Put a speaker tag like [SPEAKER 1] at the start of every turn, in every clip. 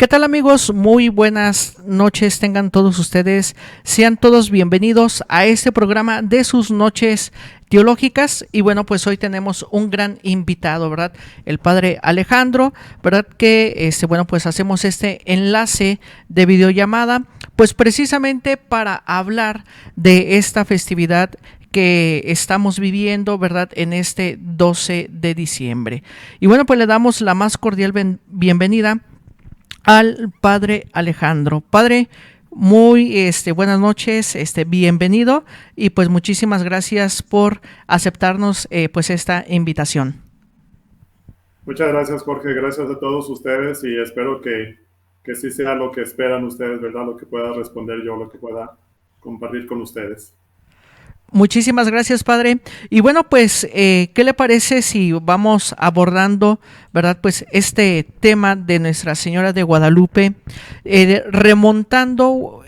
[SPEAKER 1] ¿Qué tal amigos? Muy buenas noches tengan todos ustedes. Sean todos bienvenidos a este programa de sus noches teológicas. Y bueno, pues hoy tenemos un gran invitado, ¿verdad? El padre Alejandro, ¿verdad? Que bueno, pues hacemos este enlace de videollamada, pues precisamente para hablar de esta festividad que estamos viviendo, ¿verdad? En este 12 de diciembre. Y bueno, pues le damos la más cordial bienvenida al padre Alejandro. Padre, muy buenas noches, bienvenido y pues muchísimas gracias por aceptarnos pues esta invitación.
[SPEAKER 2] Muchas gracias, Jorge. Gracias a todos ustedes y espero que sí sea lo que esperan ustedes, ¿verdad? Lo que pueda responder yo, lo que pueda compartir con ustedes.
[SPEAKER 1] Muchísimas gracias, padre. Y bueno, pues, ¿qué le parece si vamos abordando, verdad, pues este tema de Nuestra Señora de Guadalupe, remontando,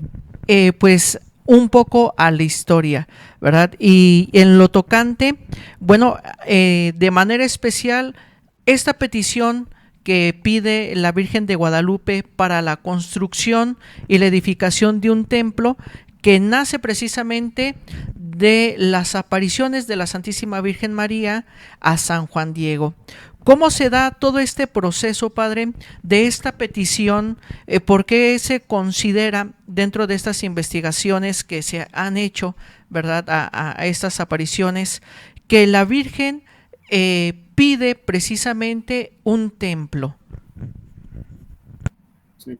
[SPEAKER 1] pues, un poco a la historia, ¿verdad? Y en lo tocante, bueno, de manera especial, esta petición que pide la Virgen de Guadalupe para la construcción y la edificación de un templo que nace precisamente de las apariciones de la Santísima Virgen María a San Juan Diego. ¿Cómo se da todo este proceso, padre, de esta petición? ¿Por qué se considera dentro de estas investigaciones que se han hecho, verdad, a estas apariciones, que la Virgen pide precisamente un templo?
[SPEAKER 2] Sí.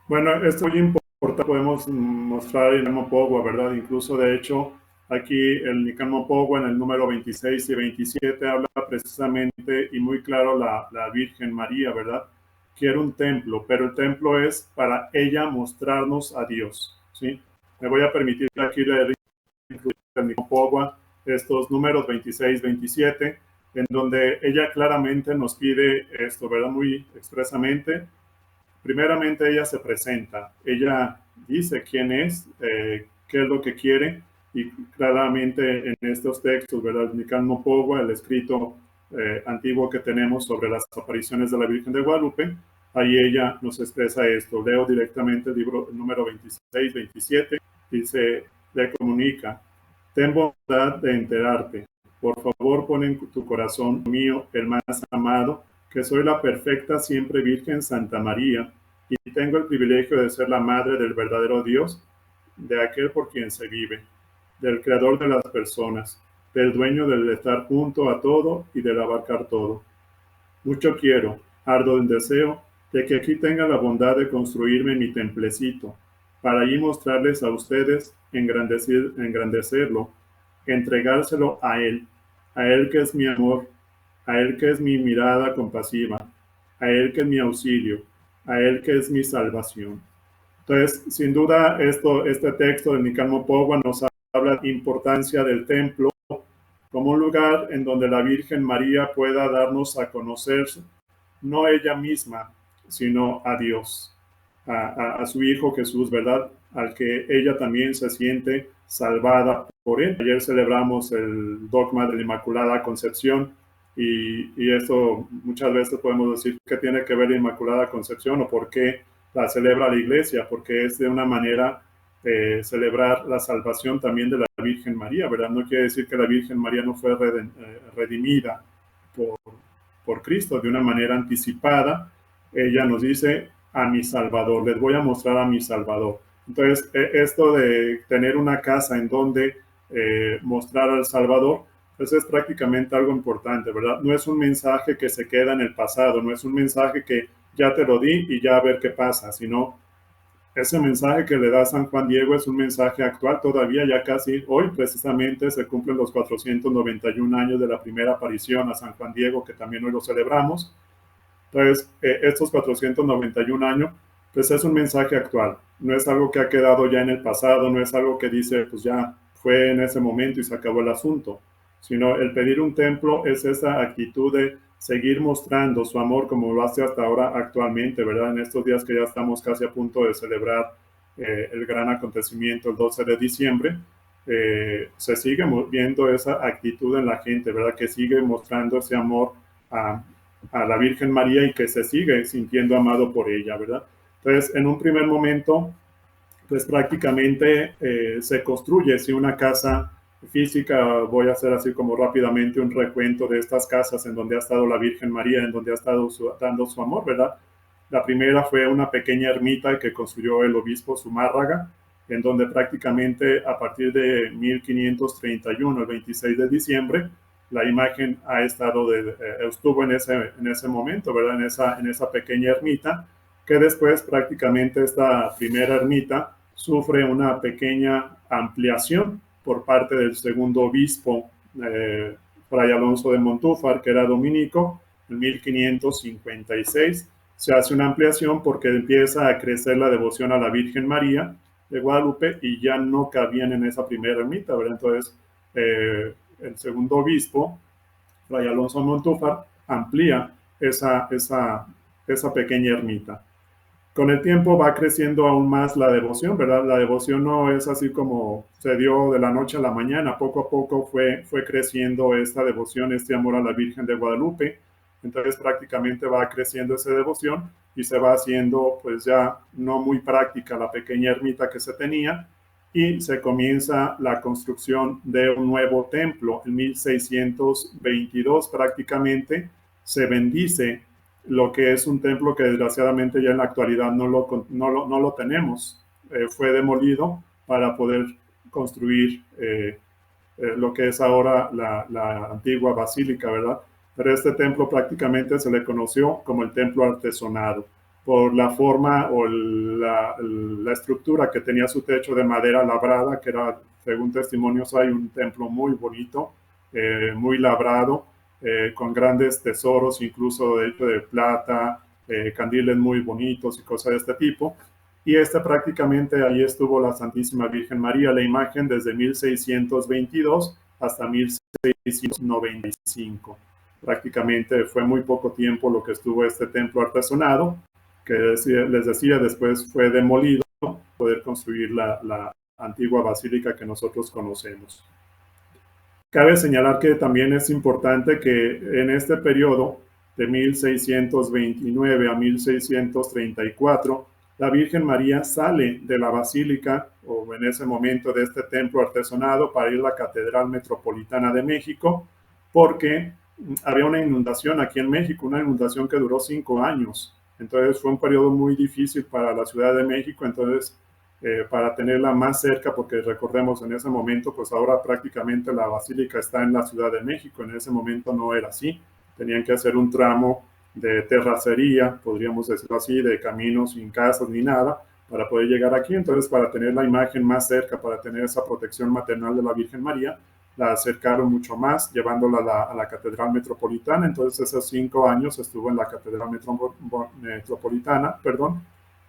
[SPEAKER 2] Bueno, esto es muy importante, podemos mostrar en Pogua, ¿verdad? Incluso, de hecho, aquí el Nicano Pogua en el número 26 y 27 habla precisamente y muy claro la Virgen María, ¿verdad? Quiere un templo, pero el templo es para ella mostrarnos a Dios, ¿sí? Me voy a permitir aquí leer el Nicano Pogua estos números 26, 27, en donde ella claramente nos pide esto, ¿verdad? Muy expresamente. Primeramente ella se presenta, ella dice quién es, qué es lo que quiere, y claramente en estos textos, ¿verdad? Nican Mopogua, el escrito antiguo que tenemos sobre las apariciones de la Virgen de Guadalupe, ahí ella nos expresa esto. Leo directamente el libro número 26, 27, dice, le comunica: ten bondad de enterarte. Por favor, pon en tu corazón mío, el más amado, que soy la perfecta siempre Virgen Santa María, y tengo el privilegio de ser la madre del verdadero Dios, de aquel por quien se vive, del creador de las personas, del dueño del estar junto a todo y del abarcar todo. Mucho quiero, ardo en deseo, de que aquí tenga la bondad de construirme mi templecito, para allí mostrarles a ustedes, engrandecerlo, entregárselo a Él que es mi amor, a Él que es mi mirada compasiva, a Él que es mi auxilio, a Él que es mi salvación. Entonces, sin duda, este texto de Nicano Pogua nos habla de la importancia del templo como un lugar en donde la Virgen María pueda darnos a conocer, no ella misma, sino a Dios, a su Hijo Jesús, ¿verdad? Al que ella también se siente salvada por él. Ayer celebramos el dogma de la Inmaculada Concepción, y esto muchas veces podemos decir que tiene que ver la Inmaculada Concepción o por qué la celebra la Iglesia, porque es de una manera celebrar la salvación también de la Virgen María, ¿verdad? No quiere decir que la Virgen María no fue redimida por, por Cristo de una manera anticipada. Ella nos dice: a mi Salvador, les voy a mostrar a mi Salvador. Entonces, esto de tener una casa en donde mostrar al Salvador, pues es prácticamente algo importante, ¿verdad? No es un mensaje que se queda en el pasado, no es un mensaje que ya te lo di y ya a ver qué pasa, sino ese mensaje que le da San Juan Diego es un mensaje actual todavía, ya casi hoy precisamente se cumplen los 491 años de la primera aparición a San Juan Diego, que también hoy lo celebramos. Entonces, estos 491 años, pues es un mensaje actual, no es algo que ha quedado ya en el pasado, no es algo que dice, pues ya fue en ese momento y se acabó el asunto, sino el pedir un templo es esa actitud de seguir mostrando su amor como lo hace hasta ahora actualmente, ¿verdad? En estos días que ya estamos casi a punto de celebrar el gran acontecimiento el 12 de diciembre, se sigue viendo esa actitud en la gente, ¿verdad? Que sigue mostrando ese amor a a la Virgen María y que se sigue sintiendo amado por ella, ¿verdad? Entonces, en un primer momento, pues prácticamente se construye, si una casa física, voy a hacer así como rápidamente un recuento de estas casas en donde ha estado la Virgen María, en donde ha estado dando su amor, ¿verdad? La primera fue una pequeña ermita que construyó el obispo Zumárraga, en donde prácticamente a partir de 1531, el 26 de diciembre, la imagen ha estado estuvo en ese momento, ¿verdad? En esa pequeña ermita, que después prácticamente esta primera ermita sufre una pequeña ampliación por parte del segundo obispo, Fray Alonso de Montúfar, que era dominico, en 1556. Se hace una ampliación porque empieza a crecer la devoción a la Virgen María de Guadalupe y ya no cabían en esa primera ermita, ¿verdad? Entonces, el segundo obispo, Fray Alonso de Montúfar, amplía esa pequeña ermita. Con el tiempo va creciendo aún más la devoción, ¿verdad? La devoción no es así como se dio de la noche a la mañana, poco a poco fue creciendo esta devoción, este amor a la Virgen de Guadalupe. Entonces prácticamente va creciendo esa devoción y se va haciendo pues ya no muy práctica la pequeña ermita que se tenía y se comienza la construcción de un nuevo templo. En 1622 prácticamente se bendice lo que es un templo que desgraciadamente ya en la actualidad no lo tenemos. Fue demolido para poder construir lo que es ahora la antigua basílica, ¿verdad? Pero este templo prácticamente se le conoció como el templo artesonado por la forma o la estructura que tenía su techo de madera labrada, que era, según testimonios, hay un templo muy bonito, muy labrado, con grandes tesoros, incluso de hecho de plata, candiles muy bonitos y cosas de este tipo. Y prácticamente ahí estuvo la Santísima Virgen María, la imagen desde 1622 hasta 1695. Prácticamente fue muy poco tiempo lo que estuvo este templo artesonado, que les decía, después fue demolido para poder construir la antigua basílica que nosotros conocemos. Cabe señalar que también es importante que en este periodo de 1629 a 1634, la Virgen María sale de la basílica, o en ese momento de este templo artesonado, para ir a la Catedral Metropolitana de México, porque había una inundación aquí en México, una inundación que duró 5 años. Entonces fue un periodo muy difícil para la Ciudad de México, entonces para tenerla más cerca, porque recordemos en ese momento, pues ahora prácticamente la basílica está en la Ciudad de México, en ese momento no era así, tenían que hacer un tramo de terracería, podríamos decirlo así, de caminos sin casas ni nada, para poder llegar aquí. Entonces, para tener la imagen más cerca, para tener esa protección maternal de la Virgen María, la acercaron mucho más, llevándola a la Catedral Metropolitana. Entonces, esos 5 años estuvo en la Catedral Metropolitana, perdón,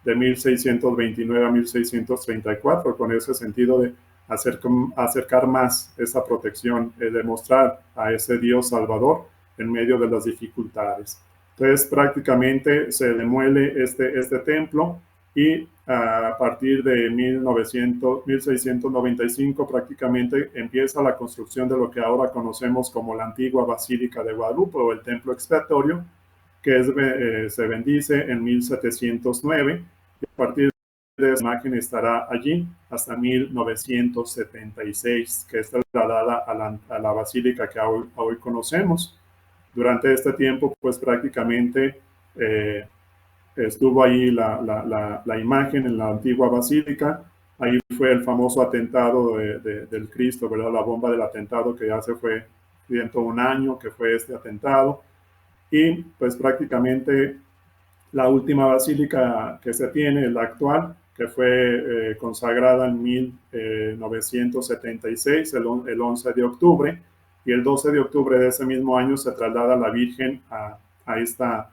[SPEAKER 2] de 1629 a 1634, con ese sentido de acercar más esa protección, de mostrar a ese Dios Salvador en medio de las dificultades. Entonces prácticamente se demuele este templo y a partir de 1695 prácticamente empieza la construcción de lo que ahora conocemos como la antigua Basílica de Guadalupe o el templo expiatorio, que se bendice en 1709 y a partir de esa imagen estará allí hasta 1976, que es trasladada a la basílica que hoy conocemos. Durante este tiempo, pues prácticamente estuvo ahí la imagen en la antigua basílica. Ahí fue el famoso atentado del Cristo, ¿verdad? La bomba del atentado que ya se fue 101 años, que fue este atentado. Y pues prácticamente la última basílica que se tiene, la actual, que fue consagrada en 1976, el 11 de octubre, y el 12 de octubre de ese mismo año se traslada la Virgen a esta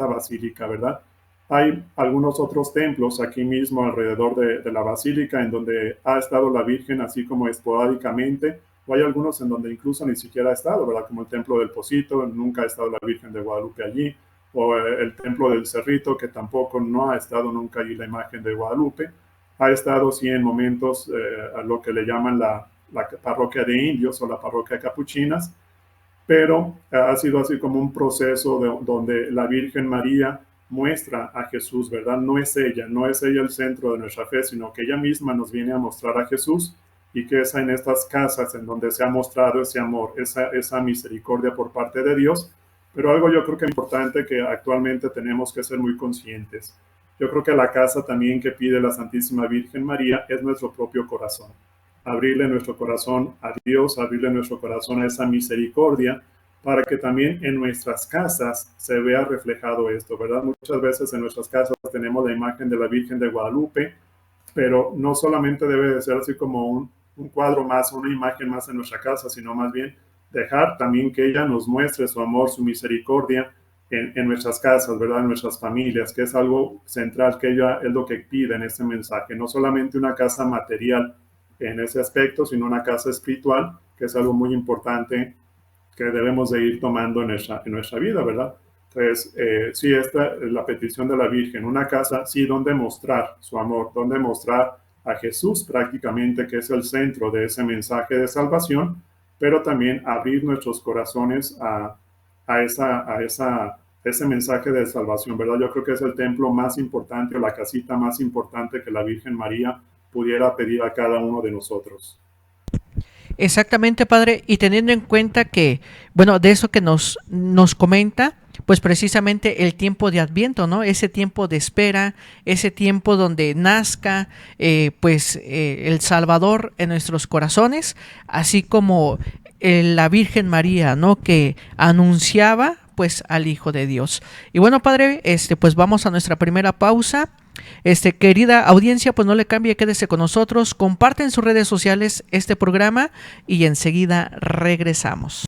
[SPEAKER 2] basílica, ¿verdad? Hay algunos otros templos aquí mismo alrededor de la basílica en donde ha estado la Virgen así como esporádicamente, o hay algunos en donde incluso ni siquiera ha estado, ¿verdad? Como el Templo del Pocito, nunca ha estado la Virgen de Guadalupe allí, o el Templo del Cerrito, que tampoco no ha estado nunca allí la imagen de Guadalupe. Ha estado sí en momentos a lo que le llaman la parroquia de indios o la parroquia de capuchinas, pero ha sido así como un proceso donde la Virgen María muestra a Jesús, ¿verdad? No es ella el centro de nuestra fe, sino que ella misma nos viene a mostrar a Jesús, y que es en estas casas en donde se ha mostrado ese amor, esa misericordia por parte de Dios. Pero algo yo creo que es importante que actualmente tenemos que ser muy conscientes. Yo creo que la casa también que pide la Santísima Virgen María es nuestro propio corazón. Abrirle nuestro corazón a Dios, abrirle nuestro corazón a esa misericordia, para que también en nuestras casas se vea reflejado esto, ¿verdad? Muchas veces en nuestras casas tenemos la imagen de la Virgen de Guadalupe, pero no solamente debe de ser así como un cuadro más, una imagen más en nuestra casa, sino más bien dejar también que ella nos muestre su amor, su misericordia en nuestras casas, ¿verdad? En nuestras familias, que es algo central, que ella es lo que pide en este mensaje. No solamente una casa material en ese aspecto, sino una casa espiritual, que es algo muy importante que debemos de ir tomando en nuestra vida, ¿verdad? Entonces, sí, esta es la petición de la Virgen, una casa, sí, donde mostrar su amor, donde mostrar a Jesús prácticamente, que es el centro de ese mensaje de salvación, pero también abrir nuestros corazones a ese mensaje de salvación, ¿verdad? Yo creo que es el templo más importante, la casita más importante que la Virgen María pudiera pedir a cada uno de nosotros.
[SPEAKER 1] Exactamente, padre, y teniendo en cuenta que, bueno, de eso que nos comenta, pues precisamente el tiempo de Adviento, ¿no? Ese tiempo de espera, ese tiempo donde nazca, el Salvador en nuestros corazones, así como la Virgen María, ¿no? Que anunciaba, pues, al Hijo de Dios. Y bueno, padre, pues vamos a nuestra primera pausa. Querida audiencia, pues no le cambie, quédese con nosotros, comparte en sus redes sociales este programa y enseguida regresamos.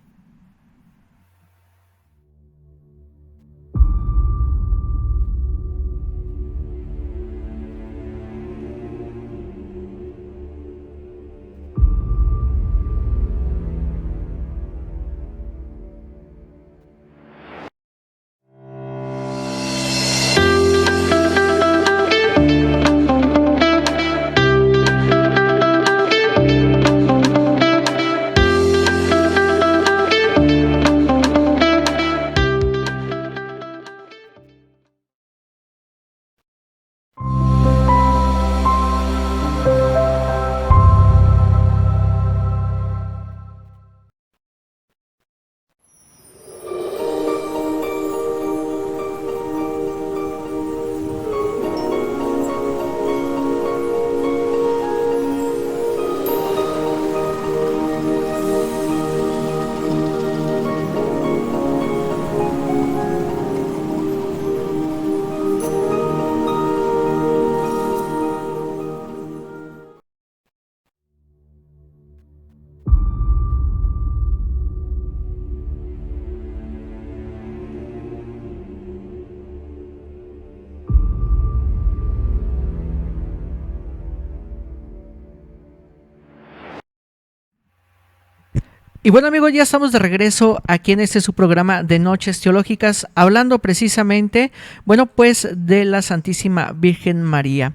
[SPEAKER 1] Y bueno amigos, ya estamos de regreso aquí en su programa de Noches Teológicas, hablando precisamente, bueno, pues de la Santísima Virgen María.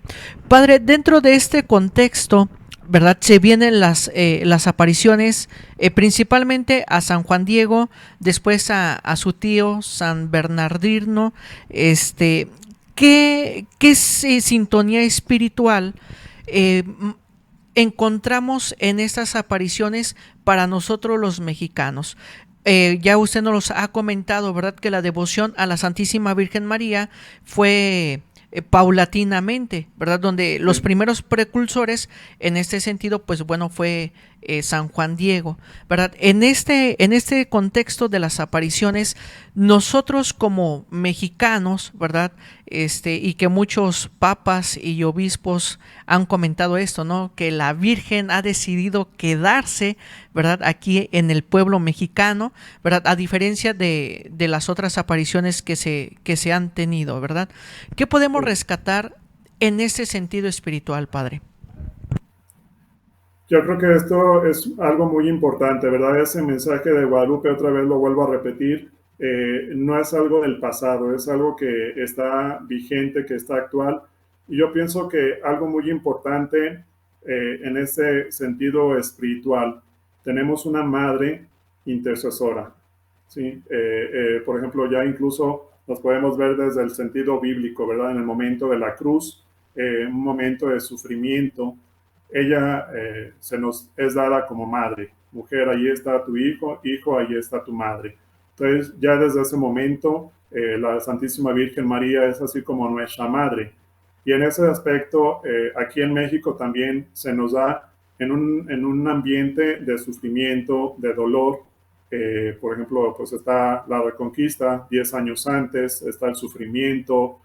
[SPEAKER 1] Padre, dentro de este contexto, ¿verdad? Se vienen las apariciones, principalmente a San Juan Diego, después a su tío San Bernardino. ¿Qué sintonía espiritual encontramos en estas apariciones para nosotros los mexicanos? Ya usted nos ha comentado, ¿verdad?, que la devoción a la Santísima Virgen María fue paulatinamente, ¿verdad? Donde los primeros precursores en este sentido, pues bueno, fue San Juan Diego, ¿verdad? En este contexto de las apariciones, nosotros como mexicanos, ¿verdad? Y que muchos papas y obispos han comentado esto, ¿no? Que la Virgen ha decidido quedarse, ¿verdad?, aquí en el pueblo mexicano, ¿verdad? A diferencia de las otras apariciones que se han tenido, ¿verdad? ¿Qué podemos rescatar en ese sentido espiritual, padre?
[SPEAKER 2] Yo creo que esto es algo muy importante, ¿verdad? Ese mensaje de Guadalupe, otra vez lo vuelvo a repetir, no es algo del pasado, es algo que está vigente, que está actual. Y yo pienso que algo muy importante en ese sentido espiritual, tenemos una madre intercesora. ¿sí? Por ejemplo, ya incluso nos podemos ver desde el sentido bíblico, ¿verdad? En el momento de la cruz, un momento de sufrimiento, ella se nos es dada como madre. Mujer, ahí está tu hijo, hijo, ahí está tu madre. Entonces, ya desde ese momento, la Santísima Virgen María es así como nuestra madre. Y en ese aspecto, aquí en México también se nos da en un ambiente de sufrimiento, de dolor. Por ejemplo, pues está la Reconquista 10 años antes, está el sufrimiento,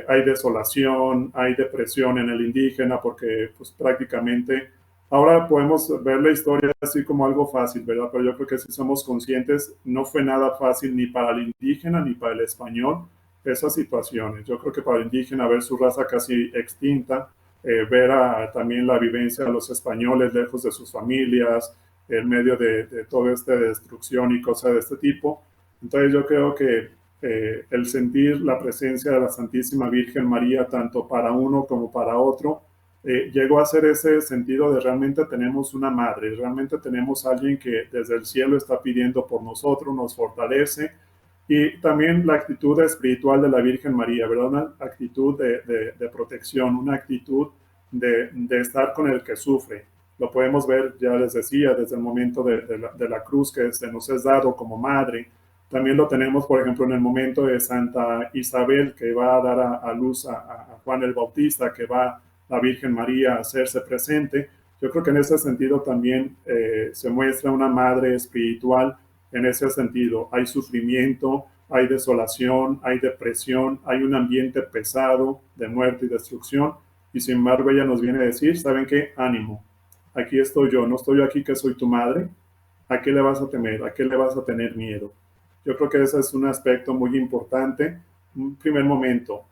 [SPEAKER 2] hay desolación, hay depresión en el indígena, porque pues prácticamente ahora podemos ver la historia así como algo fácil, ¿verdad? Pero yo creo que si somos conscientes, no fue nada fácil ni para el indígena ni para el español esas situaciones. Yo creo que para el indígena ver su raza casi extinta, ver también la vivencia de los españoles lejos de sus familias, en medio de toda esta destrucción y cosas de este tipo. Entonces yo creo que el sentir la presencia de la Santísima Virgen María, tanto para uno como para otro, llegó a ser ese sentido de realmente tenemos una madre, realmente tenemos alguien que desde el cielo está pidiendo por nosotros, nos fortalece, y también la actitud espiritual de la Virgen María, ¿verdad? Una actitud de protección, una actitud de estar con el que sufre. Lo podemos ver, ya les decía, desde el momento de la cruz que se nos es dado como madre. También lo tenemos, por ejemplo, en el momento de Santa Isabel, que va a dar a luz a Juan el Bautista, que va la Virgen María a hacerse presente. Yo creo que en ese sentido también se muestra una madre espiritual en ese sentido. Hay sufrimiento, hay desolación, hay depresión, hay un ambiente pesado de muerte y destrucción. Y sin embargo ella nos viene a decir, ¿saben qué? Ánimo, aquí estoy yo, no estoy yo aquí que soy tu madre. ¿A qué le vas a temer? ¿A qué le vas a tener miedo? Yo creo que ese es un aspecto muy importante. Un primer momento,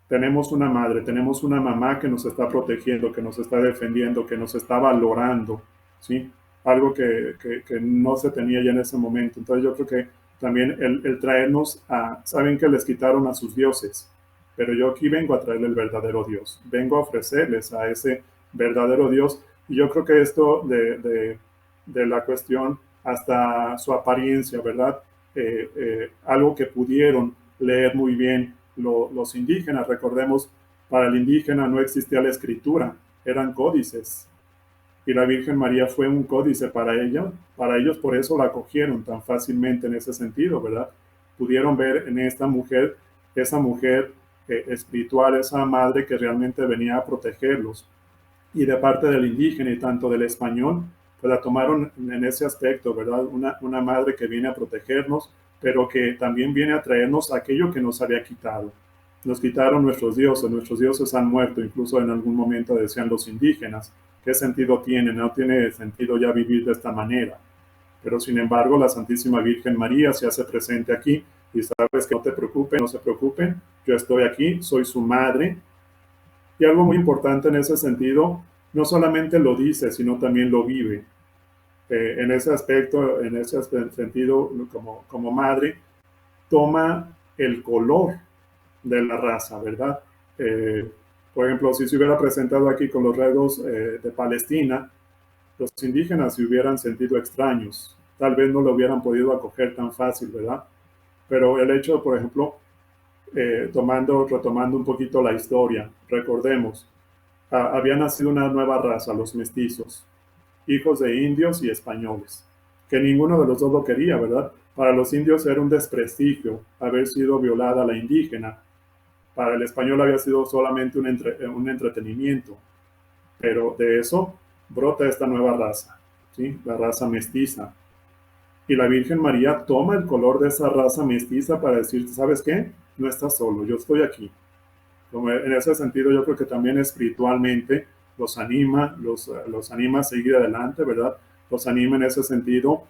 [SPEAKER 2] tenemos una madre, tenemos una mamá que nos está protegiendo, que nos está defendiendo, que nos está valorando, ¿sí? Algo que no se tenía ya en ese momento. Entonces yo creo que también el traernos a, saben que les quitaron a sus dioses, pero yo aquí vengo a traerle el verdadero Dios, vengo a ofrecerles a ese verdadero Dios. Y yo creo que esto de la cuestión hasta su apariencia, ¿verdad? Algo que pudieron leer muy bien los indígenas. Recordemos, para el indígena no existía la escritura, eran códices. Y la Virgen María fue un códice para ellos por eso la acogieron tan fácilmente en ese sentido, ¿verdad? Pudieron ver en esta mujer, esa mujer espiritual, esa madre que realmente venía a protegerlos. Y de parte del indígena y tanto del español, pues la tomaron en ese aspecto, ¿verdad? Una madre que viene a protegernos, pero que también viene a traernos aquello que nos había quitado. Nos quitaron nuestros dioses han muerto, incluso en algún momento decían los indígenas. ¿Qué sentido tiene? No tiene sentido ya vivir de esta manera. Pero sin embargo, la Santísima Virgen María se hace presente aquí y sabes que no te preocupen, no se preocupen, yo estoy aquí, soy su madre. Y algo muy importante en ese sentido, no solamente lo dice, sino también lo vive. En ese aspecto, en ese sentido, como madre, toma el color de la raza, ¿verdad? Eh, por ejemplo, si se hubiera presentado aquí con los rasgos de Palestina, los indígenas se hubieran sentido extraños, tal vez no lo hubieran podido acoger tan fácil, ¿verdad? Pero el hecho, por ejemplo, retomando un poquito la historia, recordemos, había nacido una nueva raza, los mestizos, hijos de indios y españoles, que ninguno de los dos lo quería, ¿verdad? Para los indios era un desprestigio haber sido violada la indígena. Para el español había sido solamente un entretenimiento, pero de eso brota esta nueva raza, ¿sí? La raza mestiza. Y la Virgen María toma el color de esa raza mestiza para decir, ¿sabes qué? No estás solo, yo estoy aquí. En ese sentido, yo creo que también espiritualmente los anima a seguir adelante, ¿verdad? Los anima en ese sentido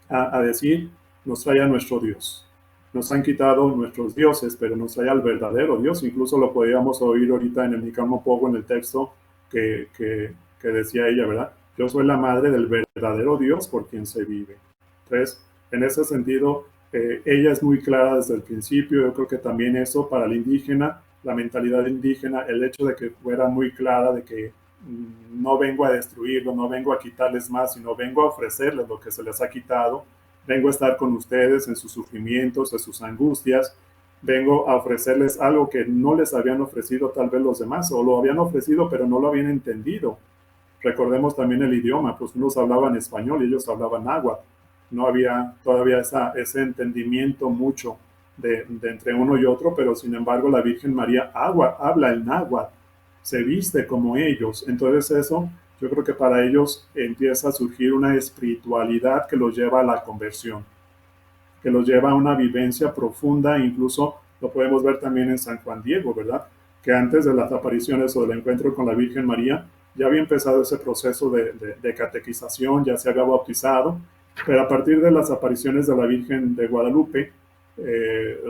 [SPEAKER 2] a decir, nos trae a nuestro Dios. Nos han quitado nuestros dioses, pero nos trae al verdadero Dios. Incluso lo podríamos oír ahorita en el Nicamo Pogo, en el texto que decía ella, ¿verdad? Yo soy la madre del verdadero Dios por quien se vive. Entonces, en ese sentido, ella es muy clara desde el principio. Yo creo que también eso para el indígena, la mentalidad indígena, el hecho de que fuera muy clara de que no vengo a destruirlo, no vengo a quitarles más, sino vengo a ofrecerles lo que se les ha quitado, vengo a estar con ustedes en sus sufrimientos, en sus angustias, vengo a ofrecerles algo que no les habían ofrecido tal vez los demás, o lo habían ofrecido pero no lo habían entendido. Recordemos también el idioma, pues unos hablaban español y ellos hablaban náhuatl. No había todavía ese entendimiento mucho de entre uno y otro, pero sin embargo la Virgen María habla el náhuatl, se viste como ellos. Entonces eso, yo creo que para ellos empieza a surgir una espiritualidad que los lleva a la conversión, que los lleva a una vivencia profunda. Incluso lo podemos ver también en San Juan Diego, ¿verdad? Que antes de las apariciones o del encuentro con la Virgen María, ya había empezado ese proceso de catequización, ya se había bautizado, pero a partir de las apariciones de la Virgen de Guadalupe,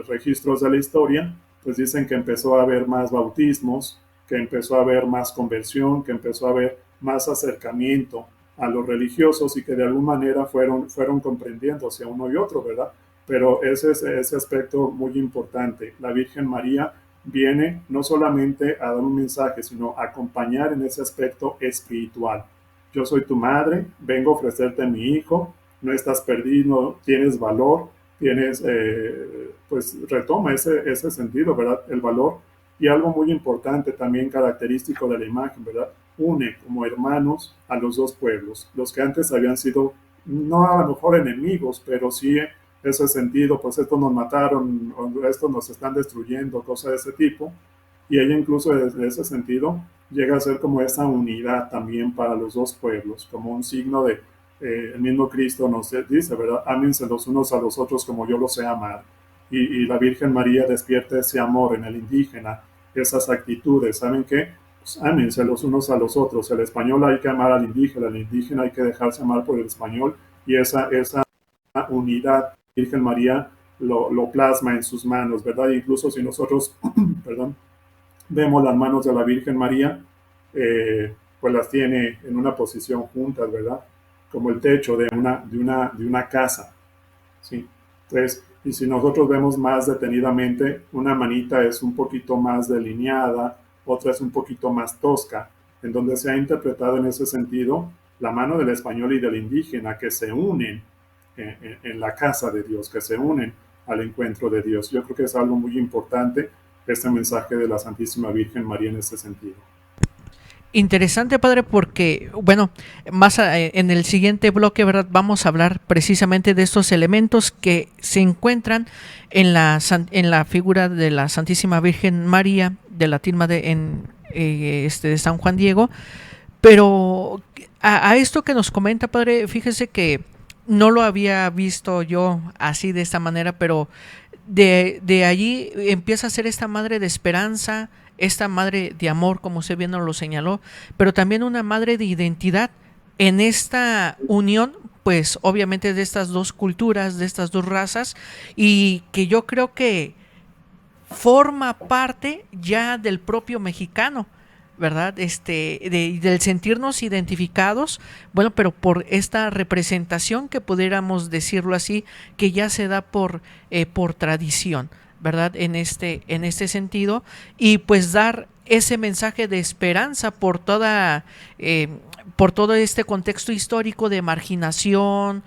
[SPEAKER 2] registros de la historia, pues dicen que empezó a haber más bautismos, que empezó a haber más conversión, que empezó a haber más acercamiento a los religiosos y que de alguna manera fueron comprendiéndose uno y otro, ¿verdad? Pero ese es ese aspecto muy importante. La Virgen María viene no solamente a dar un mensaje, sino a acompañar en ese aspecto espiritual. Yo soy tu madre, vengo a ofrecerte a mi hijo, no estás perdido, tienes valor, tienes, pues retoma ese sentido, ¿verdad? El valor. Y algo muy importante también característico de la imagen, ¿verdad? Une como hermanos a los dos pueblos, los que antes habían sido, no a lo mejor enemigos, pero sí ese sentido, pues estos nos mataron, estos nos están destruyendo, cosas de ese tipo. Y ella incluso desde ese sentido llega a ser como esa unidad también para los dos pueblos, como un signo de, el mismo Cristo nos dice, ¿verdad? Ámense los unos a los otros como yo los he amado. Y la Virgen María despierta ese amor en el indígena, esas actitudes. ¿Saben qué? Pues ámense los unos a los otros. El español hay que amar al indígena hay que dejarse amar por el español, y esa unidad, Virgen María lo plasma en sus manos, ¿verdad? Incluso si nosotros, perdón, vemos las manos de la Virgen María, pues las tiene en una posición juntas, ¿verdad? Como el techo de una casa, ¿sí? Entonces, y si nosotros vemos más detenidamente, una manita es un poquito más delineada, otra es un poquito más tosca, en donde se ha interpretado en ese sentido la mano del español y del indígena que se unen en la casa de Dios, que se unen al encuentro de Dios. Yo creo que es algo muy importante este mensaje de la Santísima Virgen María en ese sentido.
[SPEAKER 1] Interesante, padre, porque, bueno, en el siguiente bloque, ¿verdad? Vamos a hablar precisamente de estos elementos que se encuentran en la figura de la Santísima Virgen María de la tilma de San Juan Diego. Pero a esto que nos comenta, padre, fíjese que no lo había visto yo así de esta manera, pero de allí empieza a ser esta madre de esperanza, esta madre de amor, como usted bien nos lo señaló, pero también una madre de identidad en esta unión, pues obviamente de estas dos culturas, de estas dos razas, y que yo creo que forma parte ya del propio mexicano, ¿verdad? Del sentirnos identificados, bueno, pero por esta representación, que pudiéramos decirlo así, que ya se da por tradición, ¿verdad? En este sentido, y pues dar ese mensaje de esperanza por todo este contexto histórico de marginación,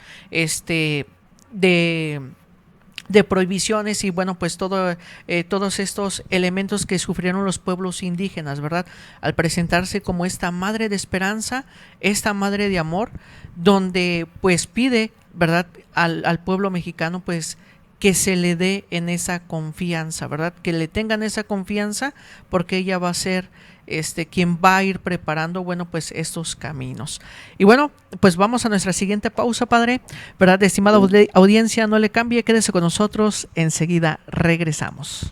[SPEAKER 1] de prohibiciones y bueno, pues todos estos elementos que sufrieron los pueblos indígenas, ¿verdad? Al presentarse como esta madre de esperanza, esta madre de amor, donde pues pide, ¿verdad? Al pueblo mexicano, pues que se le dé en esa confianza, ¿verdad? Que le tengan esa confianza, porque ella va a ser quien va a ir preparando, bueno, pues estos caminos. Y bueno, pues vamos a nuestra siguiente pausa, padre, ¿verdad? Estimada audiencia, no le cambie, quédese con nosotros, enseguida regresamos.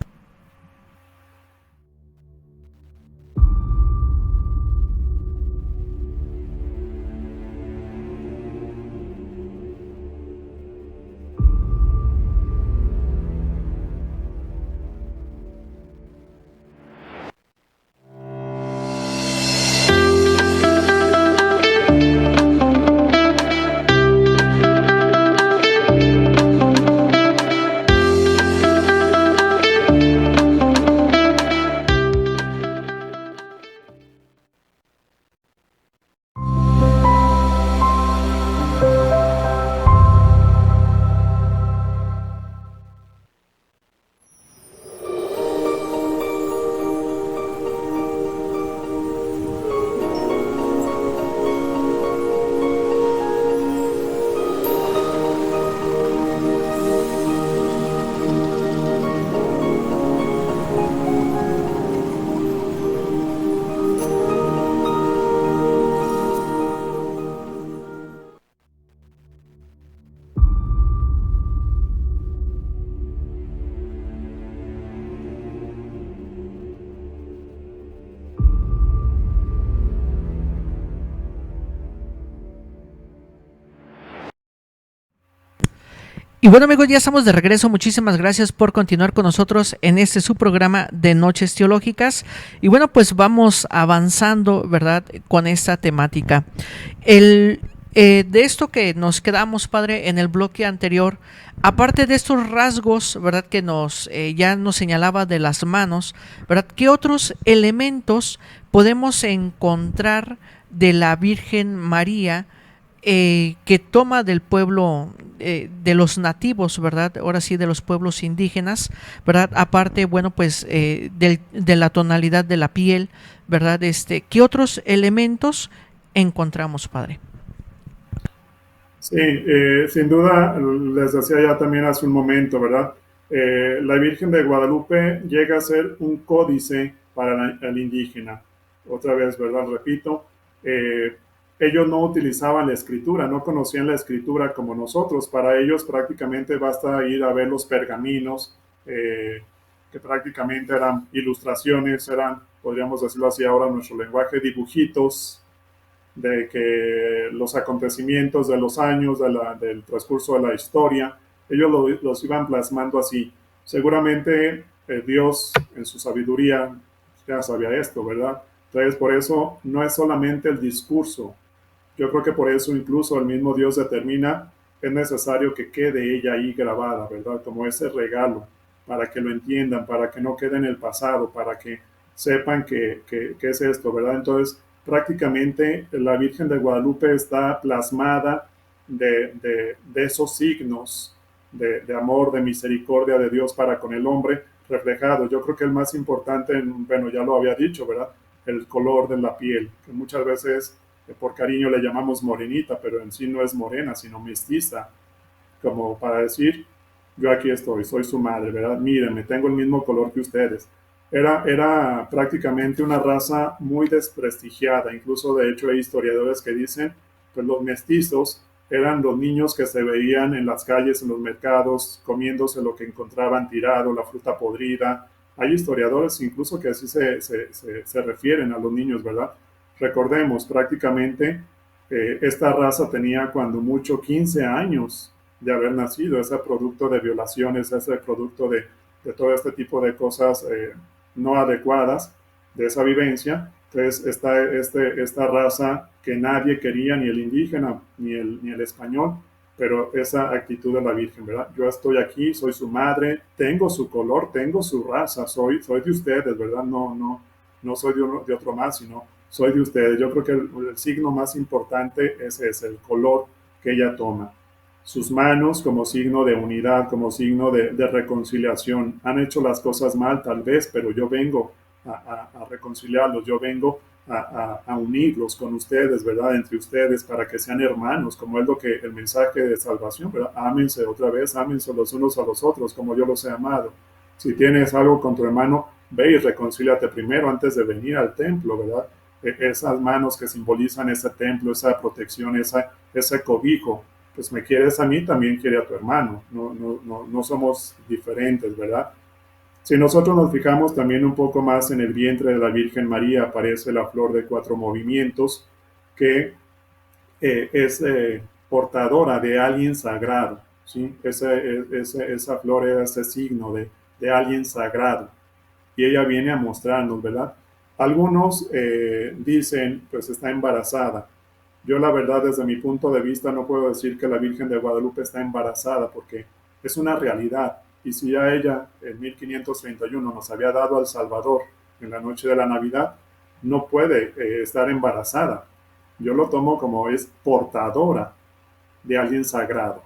[SPEAKER 1] Y bueno, amigos, ya estamos de regreso. Muchísimas gracias por continuar con nosotros en este su programa de Noches Teológicas. Y bueno, pues vamos avanzando, ¿verdad?, con esta temática. De esto que nos quedamos, padre, en el bloque anterior, aparte de estos rasgos, ¿verdad?, que ya nos señalaba de las manos, ¿verdad?, ¿qué otros elementos podemos encontrar de la Virgen María que toma del pueblo, de los nativos, ¿verdad? Ahora sí, de los pueblos indígenas, ¿verdad? Aparte, bueno, pues de la tonalidad de la piel, ¿verdad? ¿Qué otros elementos encontramos, padre?
[SPEAKER 2] Sí, sin duda, les decía ya también hace un momento, ¿verdad? La Virgen de Guadalupe llega a ser un códice para el indígena. Otra vez, ¿verdad? Repito, eh, ellos no utilizaban la escritura, no conocían la escritura como nosotros. Para ellos prácticamente basta ir a ver los pergaminos, que prácticamente eran ilustraciones, eran, podríamos decirlo así ahora en nuestro lenguaje, dibujitos de que los acontecimientos de los años, del transcurso de la historia, ellos los iban plasmando así. Seguramente Dios en su sabiduría ya sabía esto, ¿verdad? Entonces por eso no es solamente el discurso. Yo creo que por eso incluso el mismo Dios determina, es necesario que quede ella ahí grabada, ¿verdad? Como ese regalo, para que lo entiendan, para que no quede en el pasado, para que sepan que es esto, ¿verdad? Entonces, prácticamente la Virgen de Guadalupe está plasmada de esos signos de amor, de misericordia de Dios para con el hombre reflejado. Yo creo que el más importante, bueno, ya lo había dicho, ¿verdad? El color de la piel, que muchas veces por cariño le llamamos morenita, pero en sí no es morena, sino mestiza, como para decir, yo aquí estoy, soy su madre, ¿verdad? Mírenme, tengo el mismo color que ustedes. Era prácticamente una raza muy desprestigiada, incluso de hecho hay historiadores que dicen, pues los mestizos eran los niños que se veían en las calles, en los mercados, comiéndose lo que encontraban tirado, la fruta podrida. Hay historiadores incluso que así se refieren a los niños, ¿verdad? Recordemos, prácticamente esta raza tenía cuando mucho 15 años de haber nacido, ese producto de violaciones, ese producto de todo este tipo de cosas no adecuadas de esa vivencia. Entonces está esta raza que nadie quería, ni el indígena, ni el español, pero esa actitud de la Virgen, ¿verdad? Yo estoy aquí, soy su madre, tengo su color, tengo su raza, soy de ustedes, ¿verdad? No soy de otro más, sino soy de ustedes. Yo creo que el signo más importante es el color que ella toma. Sus manos como signo de unidad, como signo de reconciliación. Han hecho las cosas mal tal vez, pero yo vengo a reconciliarlos, yo vengo a unirlos con ustedes, ¿verdad? Entre ustedes para que sean hermanos, como es lo que el mensaje de salvación, ¿verdad? Ámense otra vez, ámense los unos a los otros, como yo los he amado. Si tienes algo con tu hermano, ve y reconcíliate primero antes de venir al templo, ¿verdad? Esas manos que simbolizan ese templo, esa protección, ese cobijo, pues me quieres a mí, también quiere a tu hermano. No somos diferentes, ¿verdad? Si nosotros nos fijamos también un poco más en el vientre de la Virgen María, aparece la flor de cuatro movimientos, que es portadora de alguien sagrado. ¿Sí? Esa flor era ese signo de alguien sagrado. Y ella viene a mostrarnos, ¿verdad? Algunos dicen, pues está embarazada. Yo la verdad, desde mi punto de vista, no puedo decir que la Virgen de Guadalupe está embarazada porque es una realidad. Y si ya ella en 1531 nos había dado al Salvador en la noche de la Navidad, no puede estar embarazada. Yo lo tomo como es portadora de alguien sagrado,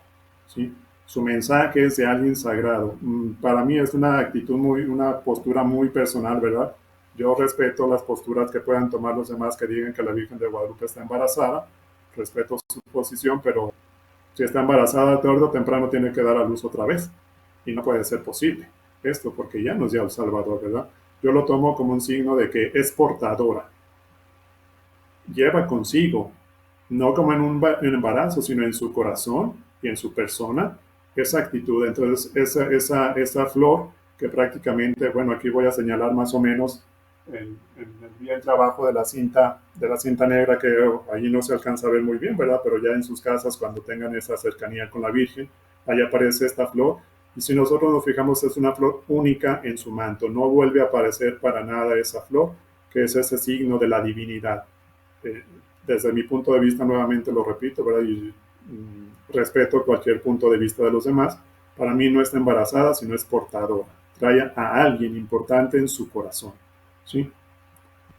[SPEAKER 2] ¿sí? Su mensaje es de alguien sagrado. Para mí es una actitud una postura muy personal, ¿verdad? Yo respeto las posturas que puedan tomar los demás que digan que la Virgen de Guadalupe está embarazada, respeto su posición, pero si está embarazada, tarde o temprano tiene que dar a luz otra vez. Y no puede ser posible esto porque ya nos dio el Salvador, ¿verdad? Yo lo tomo como un signo de que es portadora, lleva consigo, no como en un embarazo, sino en su corazón y en su persona, esa actitud. Entonces, esa flor que prácticamente, bueno, aquí voy a señalar más o menos en el bien trabajo de la cinta negra, que allí no se alcanza a ver muy bien, ¿verdad? Pero ya en sus casas, cuando tengan esa cercanía con la Virgen, ahí aparece esta flor. Y si nosotros nos fijamos, es una flor única en su manto. No vuelve a aparecer para nada esa flor, que es ese signo de la divinidad. Eh, Desde mi punto de vista, nuevamente lo repito, ¿verdad? Y respeto cualquier punto de vista de los demás. Para mí no está embarazada, sino es portadora. Trae a alguien importante en su corazón, ¿sí?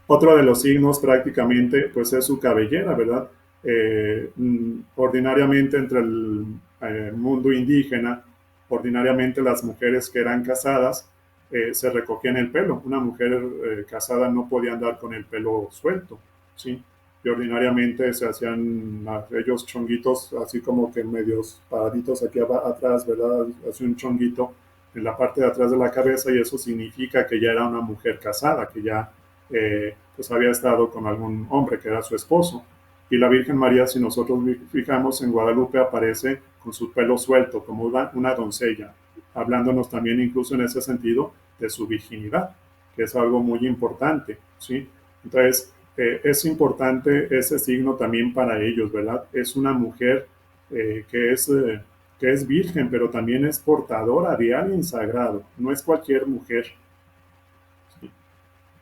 [SPEAKER 2] Otro de los signos prácticamente pues es su cabellera, ¿verdad? Ordinariamente entre el mundo indígena, ordinariamente las mujeres que eran casadas se recogían el pelo. Una mujer casada no podía andar con el pelo suelto, ¿sí? Y ordinariamente se hacían ellos chonguitos, así como que medios paraditos aquí atrás, ¿verdad? Hace un chonguito en la parte de atrás de la cabeza y eso significa que ya era una mujer casada, que ya pues había estado con algún hombre que era su esposo. Y la Virgen María, si nosotros fijamos en Guadalupe, aparece con su pelo suelto, como una doncella, hablándonos también incluso en ese sentido de su virginidad, que es algo muy importante, ¿sí? Entonces, es importante ese signo también para ellos, ¿verdad? Es una mujer que es virgen, pero también es portadora de alguien sagrado, no es cualquier mujer.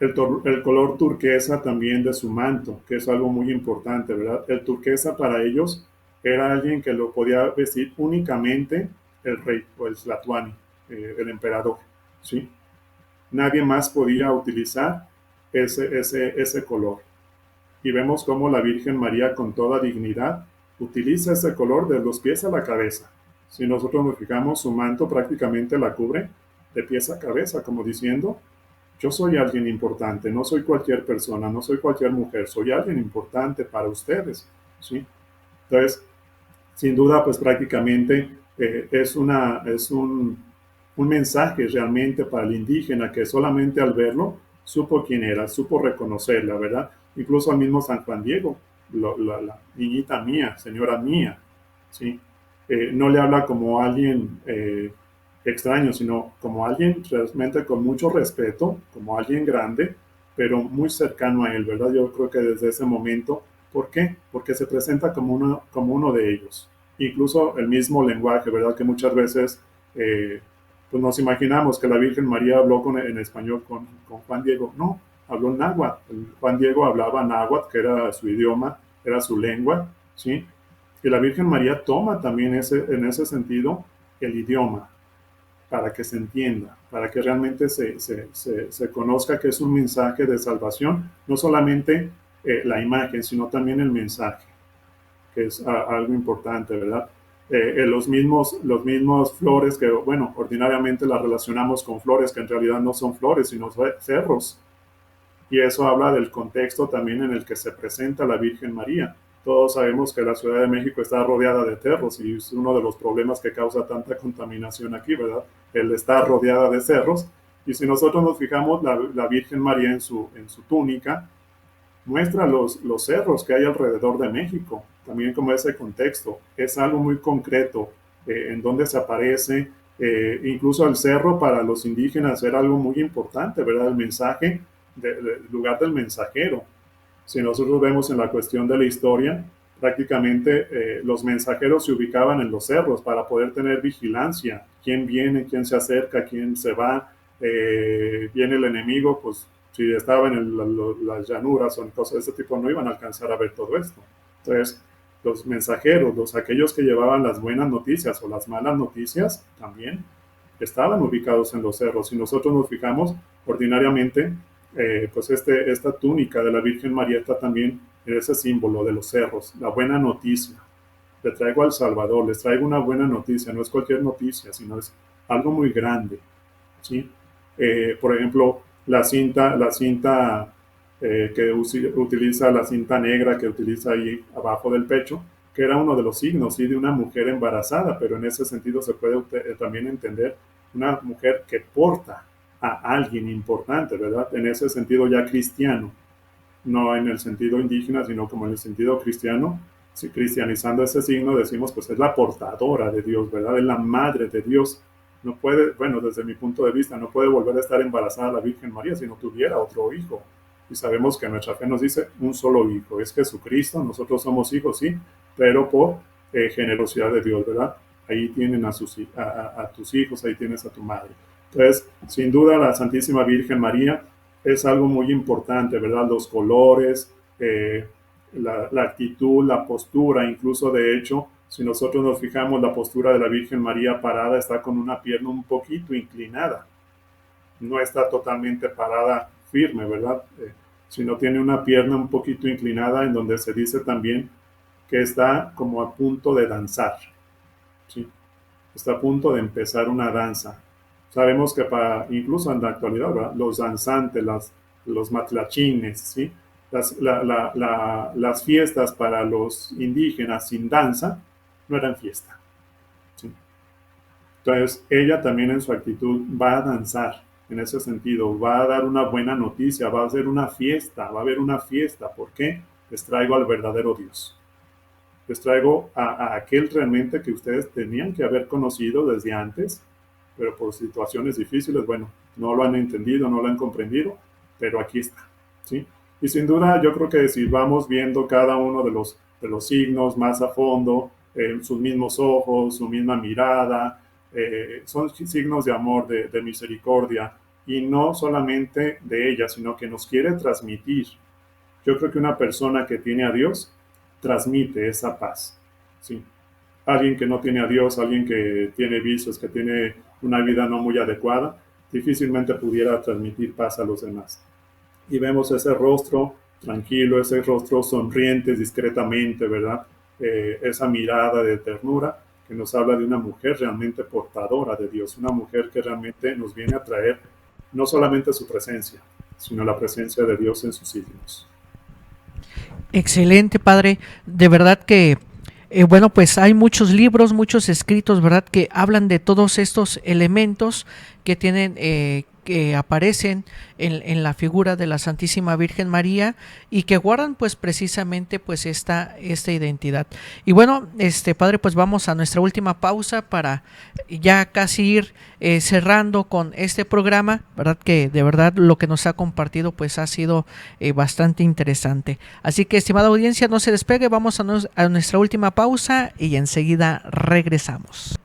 [SPEAKER 2] El color turquesa también de su manto, que es algo muy importante, ¿verdad? El turquesa para ellos era alguien que lo podía vestir únicamente el rey o el Tlatoani, el emperador, ¿sí? Nadie más podía utilizar ese color. Y vemos cómo la Virgen María con toda dignidad utiliza ese color de los pies a la cabeza. Si nosotros nos fijamos, su manto prácticamente la cubre de pies a cabeza, como diciendo, yo soy alguien importante, no soy cualquier persona, no soy cualquier mujer, soy alguien importante para ustedes, ¿sí? Entonces, sin duda, pues prácticamente es un mensaje realmente para el indígena que solamente al verlo supo quién era, supo reconocerla, ¿verdad? Incluso al mismo San Juan Diego, la niñita mía, señora mía, ¿sí? No le habla como alguien extraño, sino como alguien realmente con mucho respeto, como alguien grande, pero muy cercano a él, ¿verdad? Yo creo que desde ese momento, ¿por qué? Porque se presenta como uno de ellos. Incluso el mismo lenguaje, ¿verdad? Que muchas veces pues nos imaginamos que la Virgen María habló en español con Juan Diego. No, habló náhuatl. Juan Diego hablaba náhuatl, que era su idioma, era su lengua, ¿sí? Y la Virgen María toma también en ese sentido el idioma para que se entienda, para que realmente se conozca que es un mensaje de salvación, no solamente la imagen, sino también el mensaje, que es algo importante, ¿verdad? Los mismos flores que, bueno, ordinariamente las relacionamos con flores que en realidad no son flores, sino cerros. Y eso habla del contexto también en el que se presenta la Virgen María. Todos sabemos que la Ciudad de México está rodeada de cerros y es uno de los problemas que causa tanta contaminación aquí, ¿verdad? El estar rodeada de cerros. Y si nosotros nos fijamos, la Virgen María en su túnica muestra los cerros que hay alrededor de México, también como ese contexto. Es algo muy concreto en donde se aparece. Incluso el cerro para los indígenas era algo muy importante, ¿verdad? El mensaje, el lugar del mensajero. Si nosotros vemos en la cuestión de la historia, prácticamente los mensajeros se ubicaban en los cerros para poder tener vigilancia. ¿Quién viene? ¿Quién se acerca? ¿Quién se va? Viene el enemigo, pues si estaba en las llanuras o en cosas de ese tipo, no iban a alcanzar a ver todo esto. Entonces, los mensajeros, aquellos que llevaban las buenas noticias o las malas noticias, también estaban ubicados en los cerros. Si nosotros nos fijamos, ordinariamente, pues esta túnica de la Virgen María está también en ese símbolo de los cerros, la buena noticia. Le traigo al Salvador, les traigo una buena noticia, no es cualquier noticia, sino es algo muy grande, ¿sí? Por ejemplo, la cinta que utiliza, la cinta negra que utiliza ahí abajo del pecho, que era uno de los signos, ¿sí? De una mujer embarazada, pero en ese sentido se puede también entender una mujer que porta a alguien importante, ¿verdad? En ese sentido ya cristiano, no en el sentido indígena, sino como en el sentido cristiano. Si cristianizando ese signo decimos, pues es la portadora de Dios, ¿verdad? Es la madre de Dios. No puede, bueno, desde mi punto de vista, no puede volver a estar embarazada la Virgen María si no tuviera otro hijo. Y sabemos que nuestra fe nos dice un solo hijo, es Jesucristo. Nosotros somos hijos, sí, pero por generosidad de Dios, ¿verdad? ahí tienen a tus hijos, ahí tienes a tu madre. Entonces, sin duda, la Santísima Virgen María es algo muy importante, ¿verdad? Los colores, la actitud, la postura, incluso de hecho, si nosotros nos fijamos, la postura de la Virgen María parada está con una pierna un poquito inclinada, no está totalmente parada firme, ¿verdad? Sino tiene una pierna un poquito inclinada en donde se dice también que está como a punto de danzar, ¿sí? Está a punto de empezar una danza. Sabemos que incluso en la actualidad, ¿verdad? Los danzantes, los matlachines, ¿sí? Las fiestas para los indígenas sin danza no eran fiesta, ¿sí? Entonces, ella también en su actitud va a danzar en ese sentido, va a dar una buena noticia, va a hacer una fiesta, va a haber una fiesta. ¿Por qué? Les traigo al verdadero Dios. Les traigo a aquel realmente que ustedes tenían que haber conocido desde antes, pero por situaciones difíciles, bueno, no lo han entendido, no lo han comprendido, pero aquí está, ¿sí? Y sin duda, yo creo que si vamos viendo cada uno de los signos más a fondo, sus mismos ojos, su misma mirada, son signos de amor, de misericordia, y no solamente de ella, sino que nos quiere transmitir. Yo creo que una persona que tiene a Dios transmite esa paz, ¿sí? Alguien que no tiene a Dios, alguien que tiene vicios, que tiene una vida no muy adecuada, difícilmente pudiera transmitir paz a los demás. Y vemos ese rostro tranquilo, ese rostro sonriente discretamente, ¿verdad? Esa mirada de ternura que nos habla de una mujer realmente portadora de Dios, una mujer que realmente nos viene a traer no solamente su presencia, sino la presencia de Dios en sus signos.
[SPEAKER 1] Excelente, padre. De verdad que, bueno, pues hay muchos libros, muchos escritos, ¿verdad?, que hablan de todos estos elementos que tienen, que aparecen en la figura de la Santísima Virgen María y que guardan pues precisamente pues esta identidad. Y bueno, padre, pues vamos a nuestra última pausa para ya casi ir cerrando con este programa, ¿verdad? Que de verdad lo que nos ha compartido pues ha sido bastante interesante. Así que, estimada audiencia, no se despegue, vamos a nuestra última pausa y enseguida regresamos.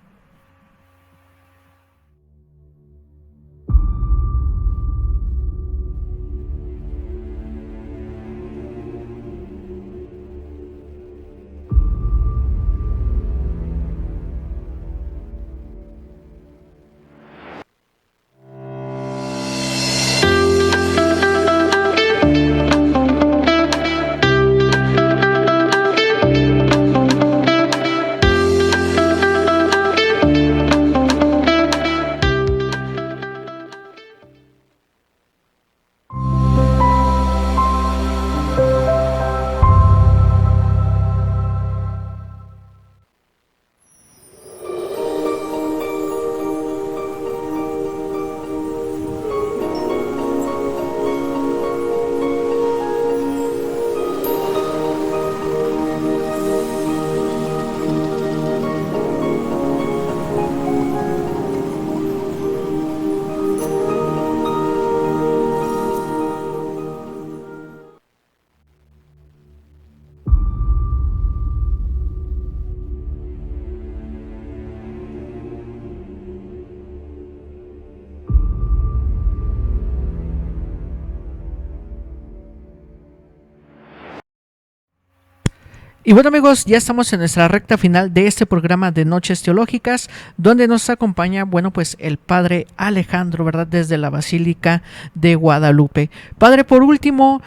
[SPEAKER 1] Y bueno, amigos, ya estamos en nuestra recta final de este programa de Noches Teológicas, donde nos acompaña, bueno, pues el padre Alejandro, ¿verdad? Desde la Basílica de Guadalupe. Padre, por último,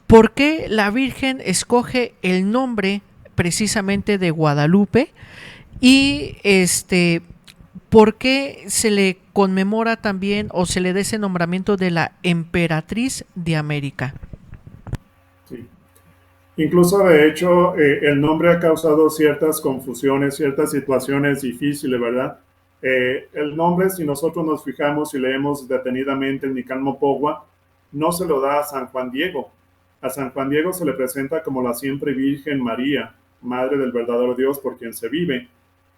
[SPEAKER 1] ¿por qué la Virgen escoge el nombre precisamente de Guadalupe? Y ¿por qué se le conmemora también o se le da ese nombramiento de la emperatriz de América?
[SPEAKER 2] Sí. Incluso, de hecho, el nombre ha causado ciertas confusiones, ciertas situaciones difíciles, ¿verdad? El nombre, si nosotros nos fijamos y leemos detenidamente el Nican Mopogua, no se lo da a San Juan Diego. A San Juan Diego se le presenta como la siempre Virgen María, Madre del verdadero Dios por quien se vive.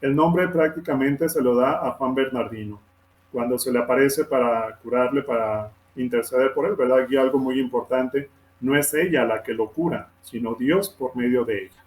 [SPEAKER 2] El nombre prácticamente se lo da a Juan Bernardino, cuando se le aparece para curarle, para interceder por él, ¿verdad? Aquí algo muy importante, no es ella la que lo cura, sino Dios por medio de ella,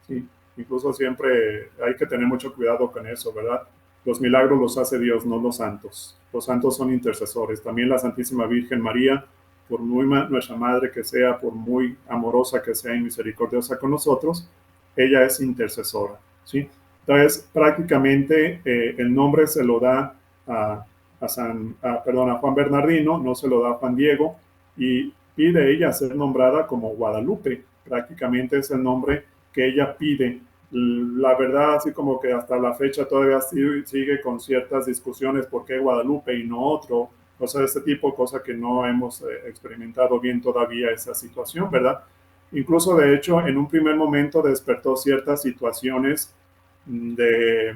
[SPEAKER 2] ¿sí? Incluso siempre hay que tener mucho cuidado con eso, ¿verdad? Los milagros los hace Dios, no los santos. Los santos son intercesores. También la Santísima Virgen María, por muy nuestra madre que sea, por muy amorosa que sea y misericordiosa con nosotros, ella es intercesora, ¿sí? Entonces, prácticamente el nombre se lo da a Juan Bernardino, no se lo da a Juan Diego, y pide ella ser nombrada como Guadalupe. Prácticamente es el nombre que ella pide. La verdad, así como que hasta la fecha todavía sigue con ciertas discusiones por qué Guadalupe y no otro, cosas de este tipo, cosa que no hemos experimentado bien todavía esa situación, ¿verdad? Incluso, de hecho, en un primer momento despertó ciertas situaciones de,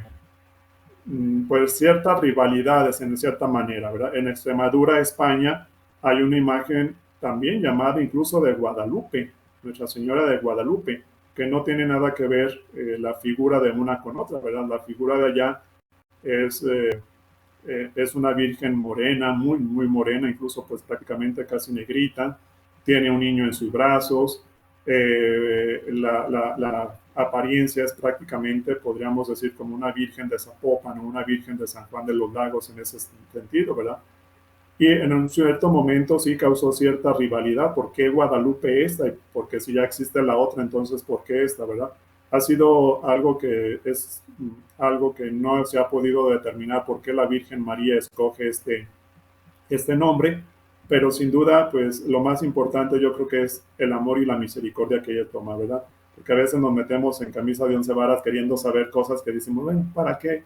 [SPEAKER 2] pues, ciertas rivalidades en cierta manera, ¿verdad? En Extremadura, España, hay una imagen también llamada incluso de Guadalupe, Nuestra Señora de Guadalupe, que no tiene nada que ver la figura de una con otra, ¿verdad? La figura de allá es, es una virgen morena, muy, muy morena, incluso pues prácticamente casi negrita, tiene un niño en sus brazos, la apariencia es prácticamente, podríamos decir, como una virgen de Zapopan o una virgen de San Juan de los Lagos en ese sentido, ¿verdad? Y en un cierto momento sí causó cierta rivalidad. ¿Por qué Guadalupe esta? Porque si ya existe la otra, entonces ¿por qué esta, verdad? Ha sido algo que es algo que no se ha podido determinar por qué la Virgen María escoge este nombre, pero sin duda, pues lo más importante yo creo que es el amor y la misericordia que ella toma, ¿verdad? Porque a veces nos metemos en camisa de 11 varas queriendo saber cosas que decimos, bueno, ¿para qué?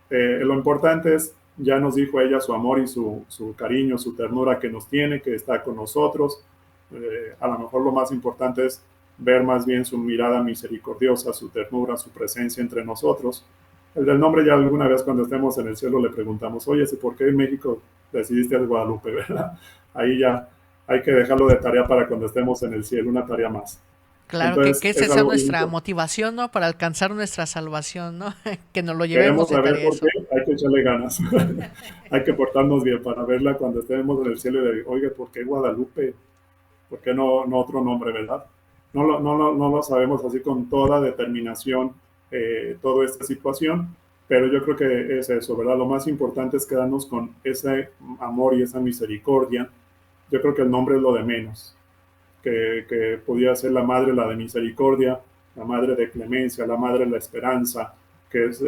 [SPEAKER 2] Lo importante es, ya nos dijo ella, su amor y su cariño, su ternura que nos tiene, que está con nosotros. A lo mejor lo más importante es ver más bien su mirada misericordiosa, su ternura, su presencia entre nosotros. El del nombre ya alguna vez cuando estemos en el cielo le preguntamos, oye, ¿por qué en México decidiste de Guadalupe, verdad? Ahí ya hay que dejarlo de tarea para cuando estemos en el cielo, una tarea más.
[SPEAKER 1] Claro, que
[SPEAKER 2] Entonces,
[SPEAKER 1] esa
[SPEAKER 2] es
[SPEAKER 1] sea
[SPEAKER 2] algo bien
[SPEAKER 1] nuestra
[SPEAKER 2] importante.
[SPEAKER 1] motivación, ¿no? Para alcanzar nuestra salvación, ¿no? Que nos lo llevemos
[SPEAKER 2] Queremos
[SPEAKER 1] de
[SPEAKER 2] saber
[SPEAKER 1] tarea
[SPEAKER 2] por qué,
[SPEAKER 1] eso.
[SPEAKER 2] hay que echarle ganas. Hay que portarnos bien para verla cuando estemos en el cielo y de, oiga, ¿por qué Guadalupe? ¿Por qué no otro nombre, verdad? No lo sabemos así con toda determinación, toda esta situación, pero yo creo que es eso, ¿verdad? Lo más importante es quedarnos con ese amor y esa misericordia. Yo creo que el nombre es lo de menos, que podía ser la madre, la de misericordia, la madre de clemencia, la madre de la esperanza, que es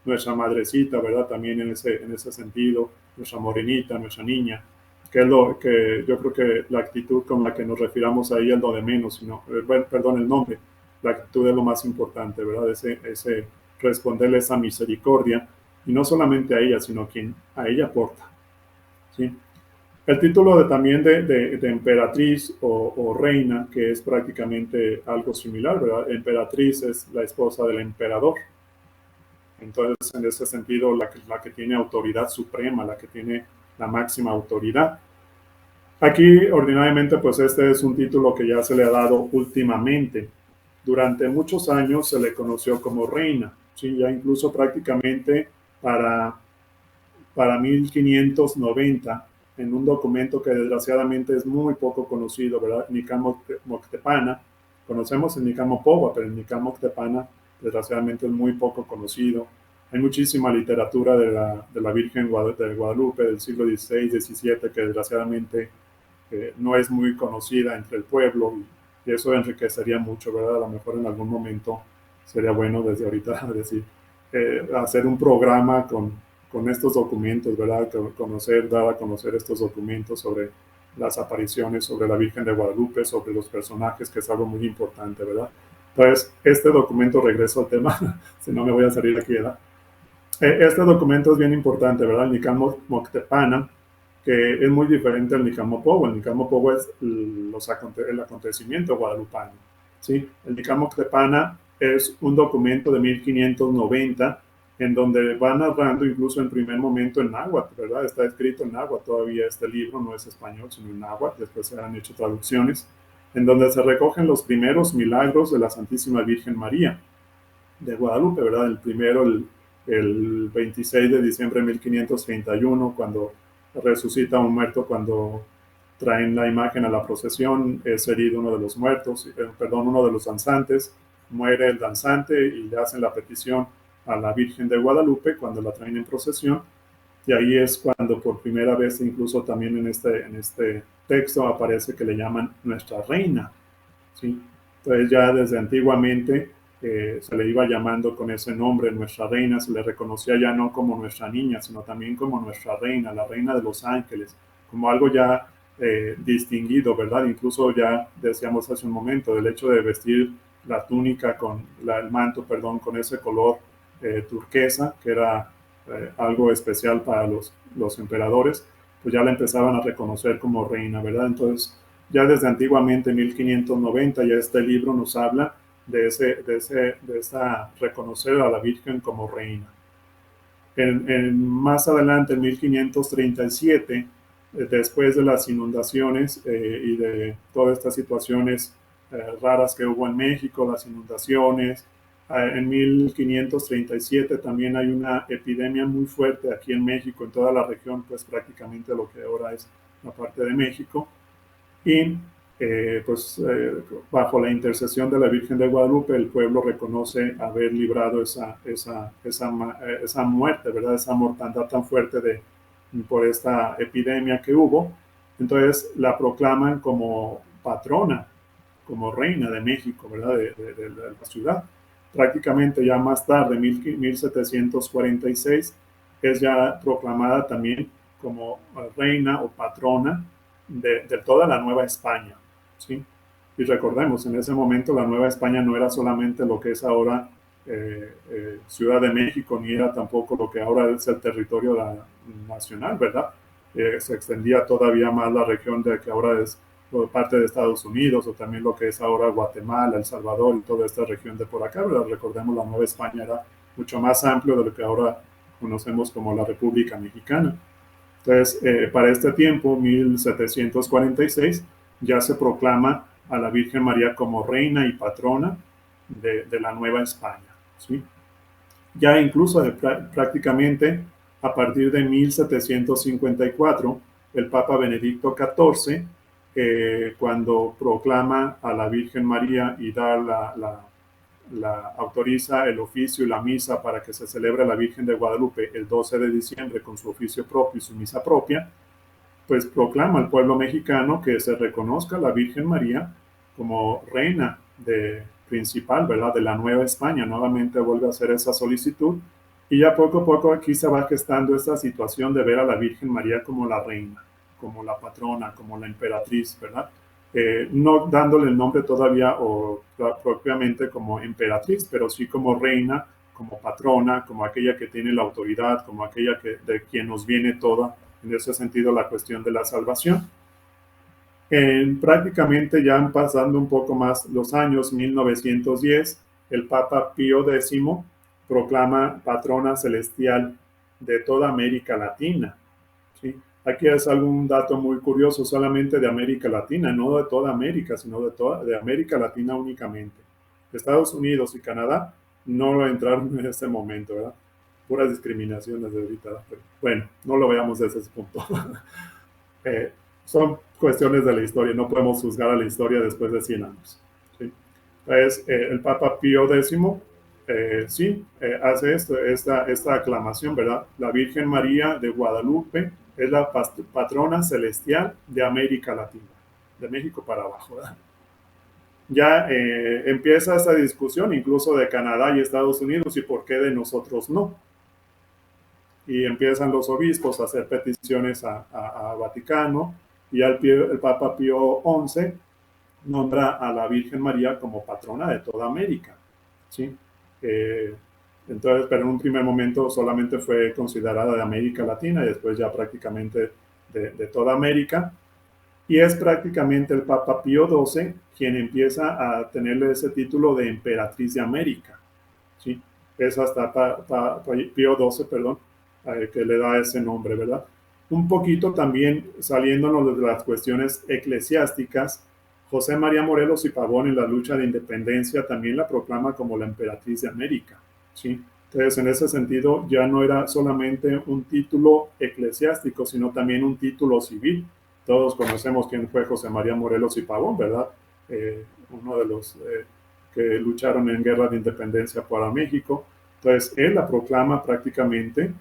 [SPEAKER 2] nuestra madrecita, ¿verdad? También en ese sentido, nuestra morenita, nuestra niña, que es lo que yo creo que la actitud con la que nos refiramos a ella es lo de menos, sino, perdón, el nombre, la actitud es lo más importante, ¿verdad? Ese responderle esa misericordia, y no solamente a ella, sino a quien a ella aporta, ¿sí? El título también de emperatriz o reina, que es prácticamente algo similar, ¿verdad? Emperatriz es la esposa del emperador. Entonces, en ese sentido, la que tiene autoridad suprema, la que tiene la máxima autoridad. Aquí, ordinariamente, pues este es un título que ya se le ha dado últimamente. Durante muchos años se le conoció como reina, ¿sí? Ya incluso prácticamente para para 1590 en un documento que desgraciadamente es muy poco conocido, ¿verdad? Nicán Moctepana. Conocemos el Nicán Mopogua, pero el Nicán Moctepana desgraciadamente es muy poco conocido. Hay muchísima literatura de la Virgen de Guadalupe del siglo XVI, XVII, que desgraciadamente no es muy conocida entre el pueblo y eso enriquecería mucho, ¿verdad? A lo mejor en algún momento sería bueno desde ahorita decir, hacer un programa con estos documentos, ¿verdad? Conocer, dar a conocer estos documentos sobre las apariciones, sobre la Virgen de Guadalupe, sobre los personajes, que es algo muy importante, ¿verdad? Entonces, este documento, regreso al tema, si no me voy a salir aquí, ¿verdad? Este documento es bien importante, ¿verdad? El Nicán Moctepana, que es muy diferente al Nicán Mopogua. El Nicán Mopogua es el acontecimiento guadalupano, ¿sí? El Nicán Moctepana es un documento de 1590 en donde va narrando incluso en primer momento en náhuatl, ¿verdad? Está escrito en náhuatl todavía este libro, no es español, sino en náhuatl, después se han hecho traducciones, en donde se recogen los primeros milagros de la Santísima Virgen María de Guadalupe, ¿verdad? El primero, el 26 de diciembre de 1531, cuando resucita un muerto, cuando traen la imagen a la procesión, es herido uno de los muertos, perdón, uno de los danzantes, muere el danzante y le hacen la petición a la Virgen de Guadalupe cuando la traen en procesión. Y ahí es cuando por primera vez, incluso también en este texto, aparece que le llaman Nuestra Reina. ¿Sí? Entonces ya desde antiguamente se le iba llamando con ese nombre, Nuestra Reina, se le reconocía ya no como nuestra niña, sino también como nuestra reina, la reina de los ángeles, como algo ya distinguido, ¿verdad? Incluso ya decíamos hace un momento, el hecho de vestir la túnica el manto, perdón, con ese color turquesa, que era algo especial para los emperadores, pues ya la empezaban a reconocer como reina, ¿verdad? Entonces, ya desde antiguamente, 1590, ya este libro nos habla de esa reconocer a la Virgen como reina. Más adelante, en 1537, después de las inundaciones y de todas estas situaciones raras que hubo en México, las inundaciones, en 1537 también hay una epidemia muy fuerte aquí en México, en toda la región, pues prácticamente lo que ahora es la parte de México. Y bajo la intercesión de la Virgen de Guadalupe, el pueblo reconoce haber librado esa muerte, ¿verdad? Esa mortandad tan fuerte por esta epidemia que hubo. Entonces la proclaman como patrona, como reina de México, ¿verdad? De la ciudad. Prácticamente ya más tarde, 1746, es ya proclamada también como reina o patrona de toda la Nueva España. ¿Sí? Y recordemos, en ese momento la Nueva España no era solamente lo que es ahora Ciudad de México, ni era tampoco lo que ahora es el territorio nacional, ¿verdad? Se extendía todavía más la región de que ahora es parte de Estados Unidos, o también lo que es ahora Guatemala, El Salvador y toda esta región de por acá, ¿verdad? Recordemos, la Nueva España era mucho más amplio de lo que ahora conocemos como la República Mexicana. Entonces, para este tiempo, 1746, ya se proclama a la Virgen María como reina y patrona de la Nueva España. ¿Sí? Ya incluso prácticamente a partir de 1754, el Papa Benedicto XIV, cuando proclama a la Virgen María y da autoriza el oficio y la misa para que se celebre la Virgen de Guadalupe el 12 de diciembre con su oficio propio y su misa propia, pues proclama al pueblo mexicano que se reconozca a la Virgen María como reina principal, ¿verdad? De la Nueva España. Nuevamente vuelve a hacer esa solicitud y ya poco a poco aquí se va gestando esta situación de ver a la Virgen María como la reina, como la patrona, como la emperatriz, ¿verdad? No dándole el nombre todavía o propiamente como emperatriz, pero sí como reina, como patrona, como aquella que tiene la autoridad, como aquella de quien nos viene toda, en ese sentido, la cuestión de la salvación. Prácticamente ya pasando un poco más los años, 1910, el Papa Pío X proclama patrona celestial de toda América Latina. ¿Sí? Aquí es algún dato muy curioso, solamente de América Latina, no de toda América, sino de América Latina únicamente. Estados Unidos y Canadá no entraron en ese momento, ¿verdad? Puras discriminaciones de ahorita. Pero bueno, no lo veamos desde ese punto. Son cuestiones de la historia, no podemos juzgar a la historia después de 100 años. ¿Sí? Entonces, el Papa Pío X, hace esta aclamación, ¿verdad? La Virgen María de Guadalupe es la patrona celestial de América Latina, de México para abajo, ¿verdad? Ya empieza esta discusión incluso de Canadá y Estados Unidos y por qué de nosotros no. Y empiezan los obispos a hacer peticiones a Vaticano y el Papa Pío XI nombra a la Virgen María como patrona de toda América. ¿Sí? Entonces, pero en un primer momento solamente fue considerada de América Latina y después ya prácticamente de toda América. Y es prácticamente el Papa Pío XII quien empieza a tenerle ese título de emperatriz de América. ¿Sí? Es hasta Pío XII, perdón, que le da ese nombre, ¿verdad? Un poquito también saliéndonos de las cuestiones eclesiásticas, José María Morelos y Pavón en la lucha de independencia también la proclama como la emperatriz de América. ¿Sí? Entonces, en ese sentido, ya no era solamente un título eclesiástico, sino también un título civil. Todos conocemos quién fue José María Morelos y Pavón, ¿verdad? Uno de los que lucharon en guerra de independencia para México. Entonces, él la proclama prácticamente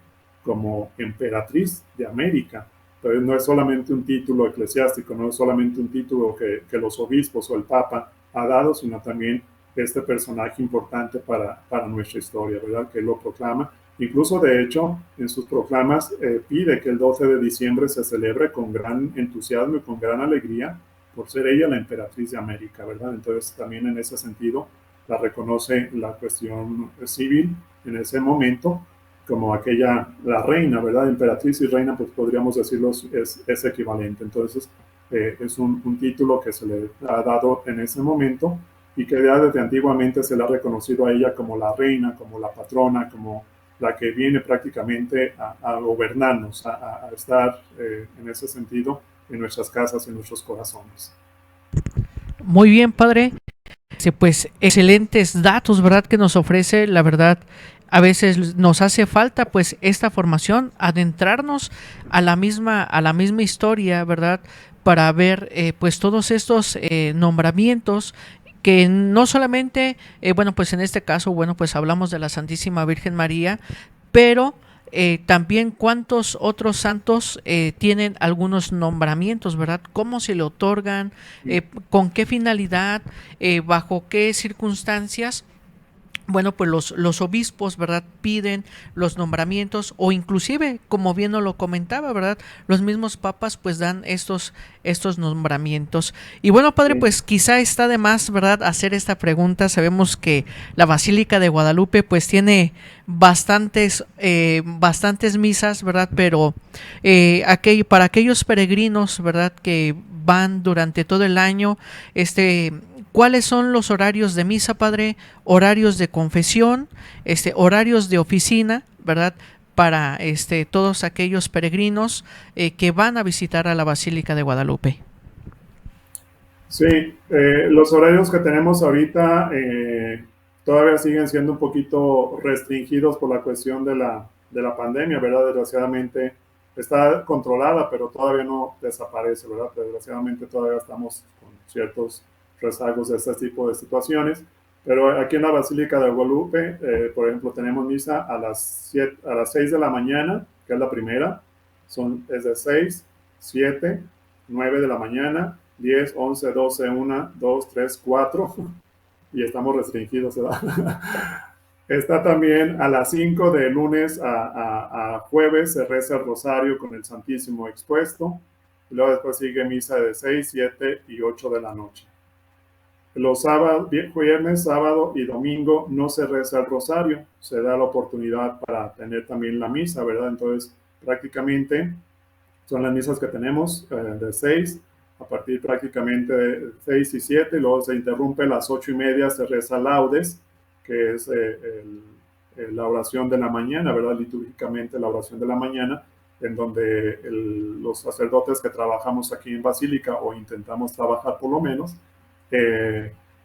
[SPEAKER 2] como emperatriz de América. Entonces, no es solamente un título eclesiástico, no es solamente un título que los obispos o el Papa ha dado, sino también este personaje importante para nuestra historia, ¿verdad? Que lo proclama. Incluso, de hecho, en sus proclamas pide que el 12 de diciembre se celebre con gran entusiasmo y con gran alegría por ser ella la emperatriz de América, ¿verdad? Entonces, también en ese sentido, la reconoce la cuestión civil en ese momento como aquella, la reina, ¿verdad? Emperatriz y reina, pues podríamos decirlo, es equivalente. Entonces, es un título que se le ha dado en ese momento y que ya desde antiguamente se le ha reconocido a ella como la reina, como la patrona, como la que viene prácticamente a gobernarnos, a estar en ese sentido en nuestras casas, en nuestros corazones.
[SPEAKER 1] Muy bien, padre. Pues excelentes datos, ¿verdad? Que nos ofrece, la verdad. A veces nos hace falta pues esta formación, adentrarnos a la misma historia, ¿verdad? Para ver pues todos estos nombramientos que no solamente, bueno, pues en este caso, bueno, pues hablamos de la Santísima Virgen María, pero también cuántos otros santos tienen algunos nombramientos, ¿verdad? ¿Cómo se le otorgan? ¿Con qué finalidad? ¿Bajo qué circunstancias? Bueno, pues los obispos, ¿verdad? Piden los nombramientos o inclusive, como bien nos lo comentaba, ¿verdad? Los mismos papas pues dan estos nombramientos. Y bueno, padre,
[SPEAKER 2] Sí.
[SPEAKER 1] pues quizá está de más, ¿verdad? Hacer esta pregunta. Sabemos que la Basílica de Guadalupe pues tiene bastantes misas, ¿verdad? Pero para aquellos peregrinos, ¿verdad? Que van durante todo el año, ¿cuáles son los horarios de misa, padre? Horarios de confesión, horarios de oficina, ¿verdad? Para todos aquellos peregrinos que van a visitar a la Basílica de Guadalupe.
[SPEAKER 2] Sí, los horarios que tenemos ahorita todavía siguen siendo un poquito restringidos por la cuestión de la pandemia, ¿verdad? Desgraciadamente está controlada, pero todavía no desaparece, ¿verdad? Desgraciadamente todavía estamos con ciertos rezagos de este tipo de situaciones. Pero aquí en la Basílica de Guadalupe, por ejemplo, tenemos misa a las 6 de la mañana, que es la primera. Es de 6, 7, 9 de la mañana, 10, 11, 12, 1, 2, 3, 4 y estamos restringidos, ¿verdad? Está también a las 5 de lunes a jueves, se reza el rosario con el Santísimo expuesto. Y luego después sigue misa de 6, 7 y 8 de la noche. Los sábados, viernes, sábado y domingo no se reza el rosario, se da la oportunidad para tener también la misa, ¿verdad? Entonces, prácticamente son las misas que tenemos de 6, a partir prácticamente de 6 y 7, y luego se interrumpe a las 8:30, se reza laudes, que es la oración de la mañana, ¿verdad? Litúrgicamente la oración de la mañana, en donde los sacerdotes que trabajamos aquí en Basílica, o intentamos trabajar por lo menos,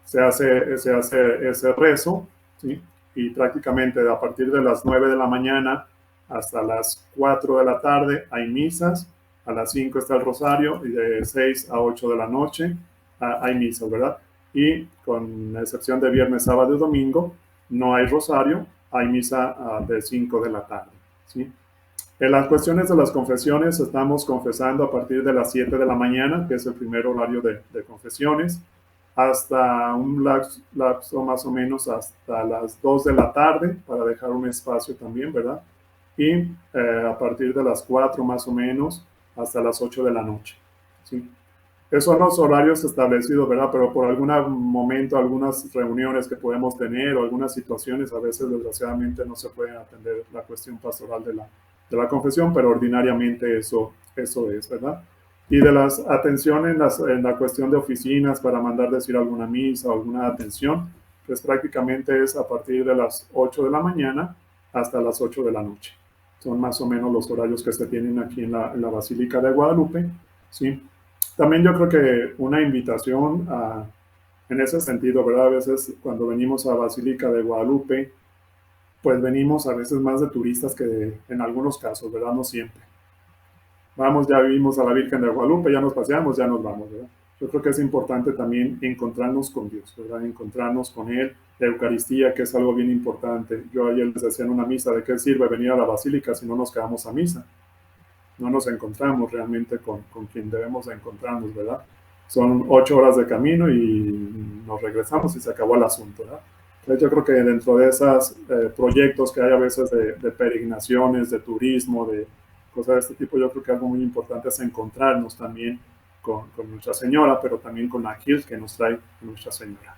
[SPEAKER 2] se hace ese rezo, ¿sí? Y prácticamente a partir de las 9 de la mañana hasta las 4 de la tarde hay misas, a las 5 está el rosario y de 6 a 8 de la noche hay misas, ¿verdad? Y con excepción de viernes, sábado y domingo, no hay rosario, hay misa de 5 de la tarde, ¿sí? En las cuestiones de las confesiones, estamos confesando a partir de las 7 de la mañana, que es el primer horario de confesiones, hasta un lapso más o menos hasta las 2 de la tarde, para dejar un espacio también, ¿verdad? Y a partir de las 4 más o menos hasta las 8 de la noche, ¿sí? Esos son los horarios establecidos, ¿verdad? Pero por algún momento, algunas reuniones que podemos tener o algunas situaciones, a veces desgraciadamente no se puede atender la cuestión pastoral de la confesión, pero ordinariamente eso es, ¿verdad? Y de las atenciones en la cuestión de oficinas para mandar decir alguna misa o alguna atención, pues prácticamente es a partir de las 8 de la mañana hasta las 8 de la noche. Son más o menos los horarios que se tienen aquí en la Basílica de Guadalupe, ¿sí? También yo creo que una invitación en ese sentido, ¿verdad? A veces cuando venimos a Basílica de Guadalupe, pues venimos a veces más de turistas que en algunos casos, ¿verdad? No siempre. Vamos, ya vimos a la Virgen de Guadalupe, ya nos paseamos, ya nos vamos, ¿verdad? yo creo que es importante también encontrarnos con Dios, ¿verdad? Encontrarnos con Él, la Eucaristía, que es algo bien importante. Yo ayer les decía en una misa, ¿de qué sirve venir a la basílica si no nos quedamos a misa? No nos encontramos realmente con quien debemos de encontrarnos, ¿verdad? Son 8 horas de camino y nos regresamos y se acabó el asunto, ¿verdad? Entonces yo creo que dentro de esos proyectos que hay a veces de peregrinaciones, de turismo, de cosas de este tipo, yo creo que algo muy importante es encontrarnos también con Nuestra Señora, pero también con la ángel que nos trae Nuestra Señora.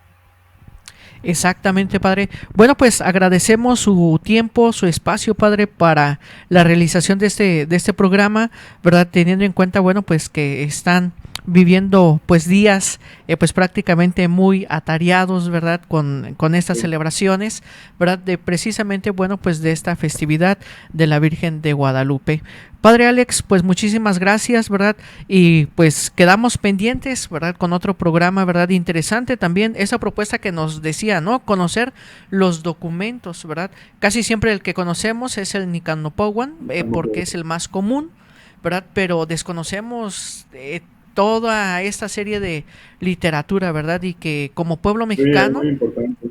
[SPEAKER 1] Exactamente, padre. Bueno, pues agradecemos su tiempo, su espacio, padre, para la realización de este programa, ¿verdad? Teniendo en cuenta, bueno, pues que están viviendo pues días pues prácticamente muy atareados, ¿verdad? Con estas
[SPEAKER 2] Sí.
[SPEAKER 1] celebraciones, ¿verdad? De precisamente, bueno, pues de esta festividad de la Virgen de Guadalupe. Padre Alex, pues muchísimas gracias, ¿verdad? Y pues quedamos pendientes, ¿verdad? Con otro programa, ¿verdad? Interesante también esa propuesta que nos decía, ¿no? Conocer los documentos, ¿verdad? Casi siempre el que conocemos es el Nicanopowhan, porque es el más común, ¿verdad? Pero desconocemos toda esta serie de literatura, ¿verdad? Y que como pueblo
[SPEAKER 2] Sí, es
[SPEAKER 1] mexicano,
[SPEAKER 2] muy importante.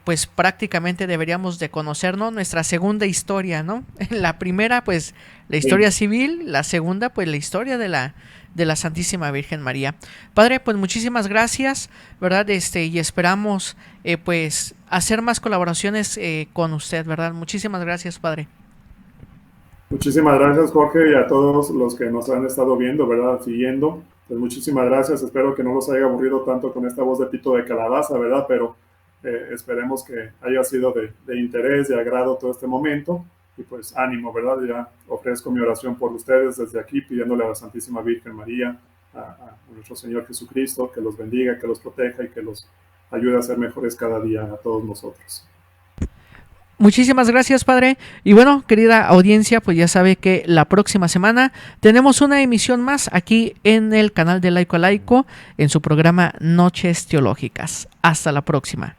[SPEAKER 1] pues prácticamente deberíamos de conocer, ¿no? Nuestra segunda historia, ¿no? La primera, pues, la
[SPEAKER 2] Sí.
[SPEAKER 1] historia civil, la segunda, pues, la historia de la Santísima Virgen María. Padre, pues muchísimas gracias, ¿verdad? Y esperamos, pues, hacer más colaboraciones con usted, ¿verdad? Muchísimas gracias, Padre.
[SPEAKER 2] Muchísimas gracias, Jorge, y a todos los que nos han estado viendo, ¿verdad? Siguiendo. Pues muchísimas gracias. Espero que no los haya aburrido tanto con esta voz de pito de calabaza, ¿verdad? Pero esperemos que haya sido de interés, de agrado todo este momento. Y pues ánimo, ¿verdad? Ya ofrezco mi oración por ustedes desde aquí, pidiéndole a la Santísima Virgen María, a nuestro Señor Jesucristo, que los bendiga, que los proteja y que los ayude a ser mejores cada día a todos nosotros.
[SPEAKER 1] Muchísimas gracias, padre. Y bueno, querida audiencia, pues ya sabe que la próxima semana tenemos una emisión más aquí en el canal de Laico a Laico, en su programa Noches Teológicas. Hasta la próxima.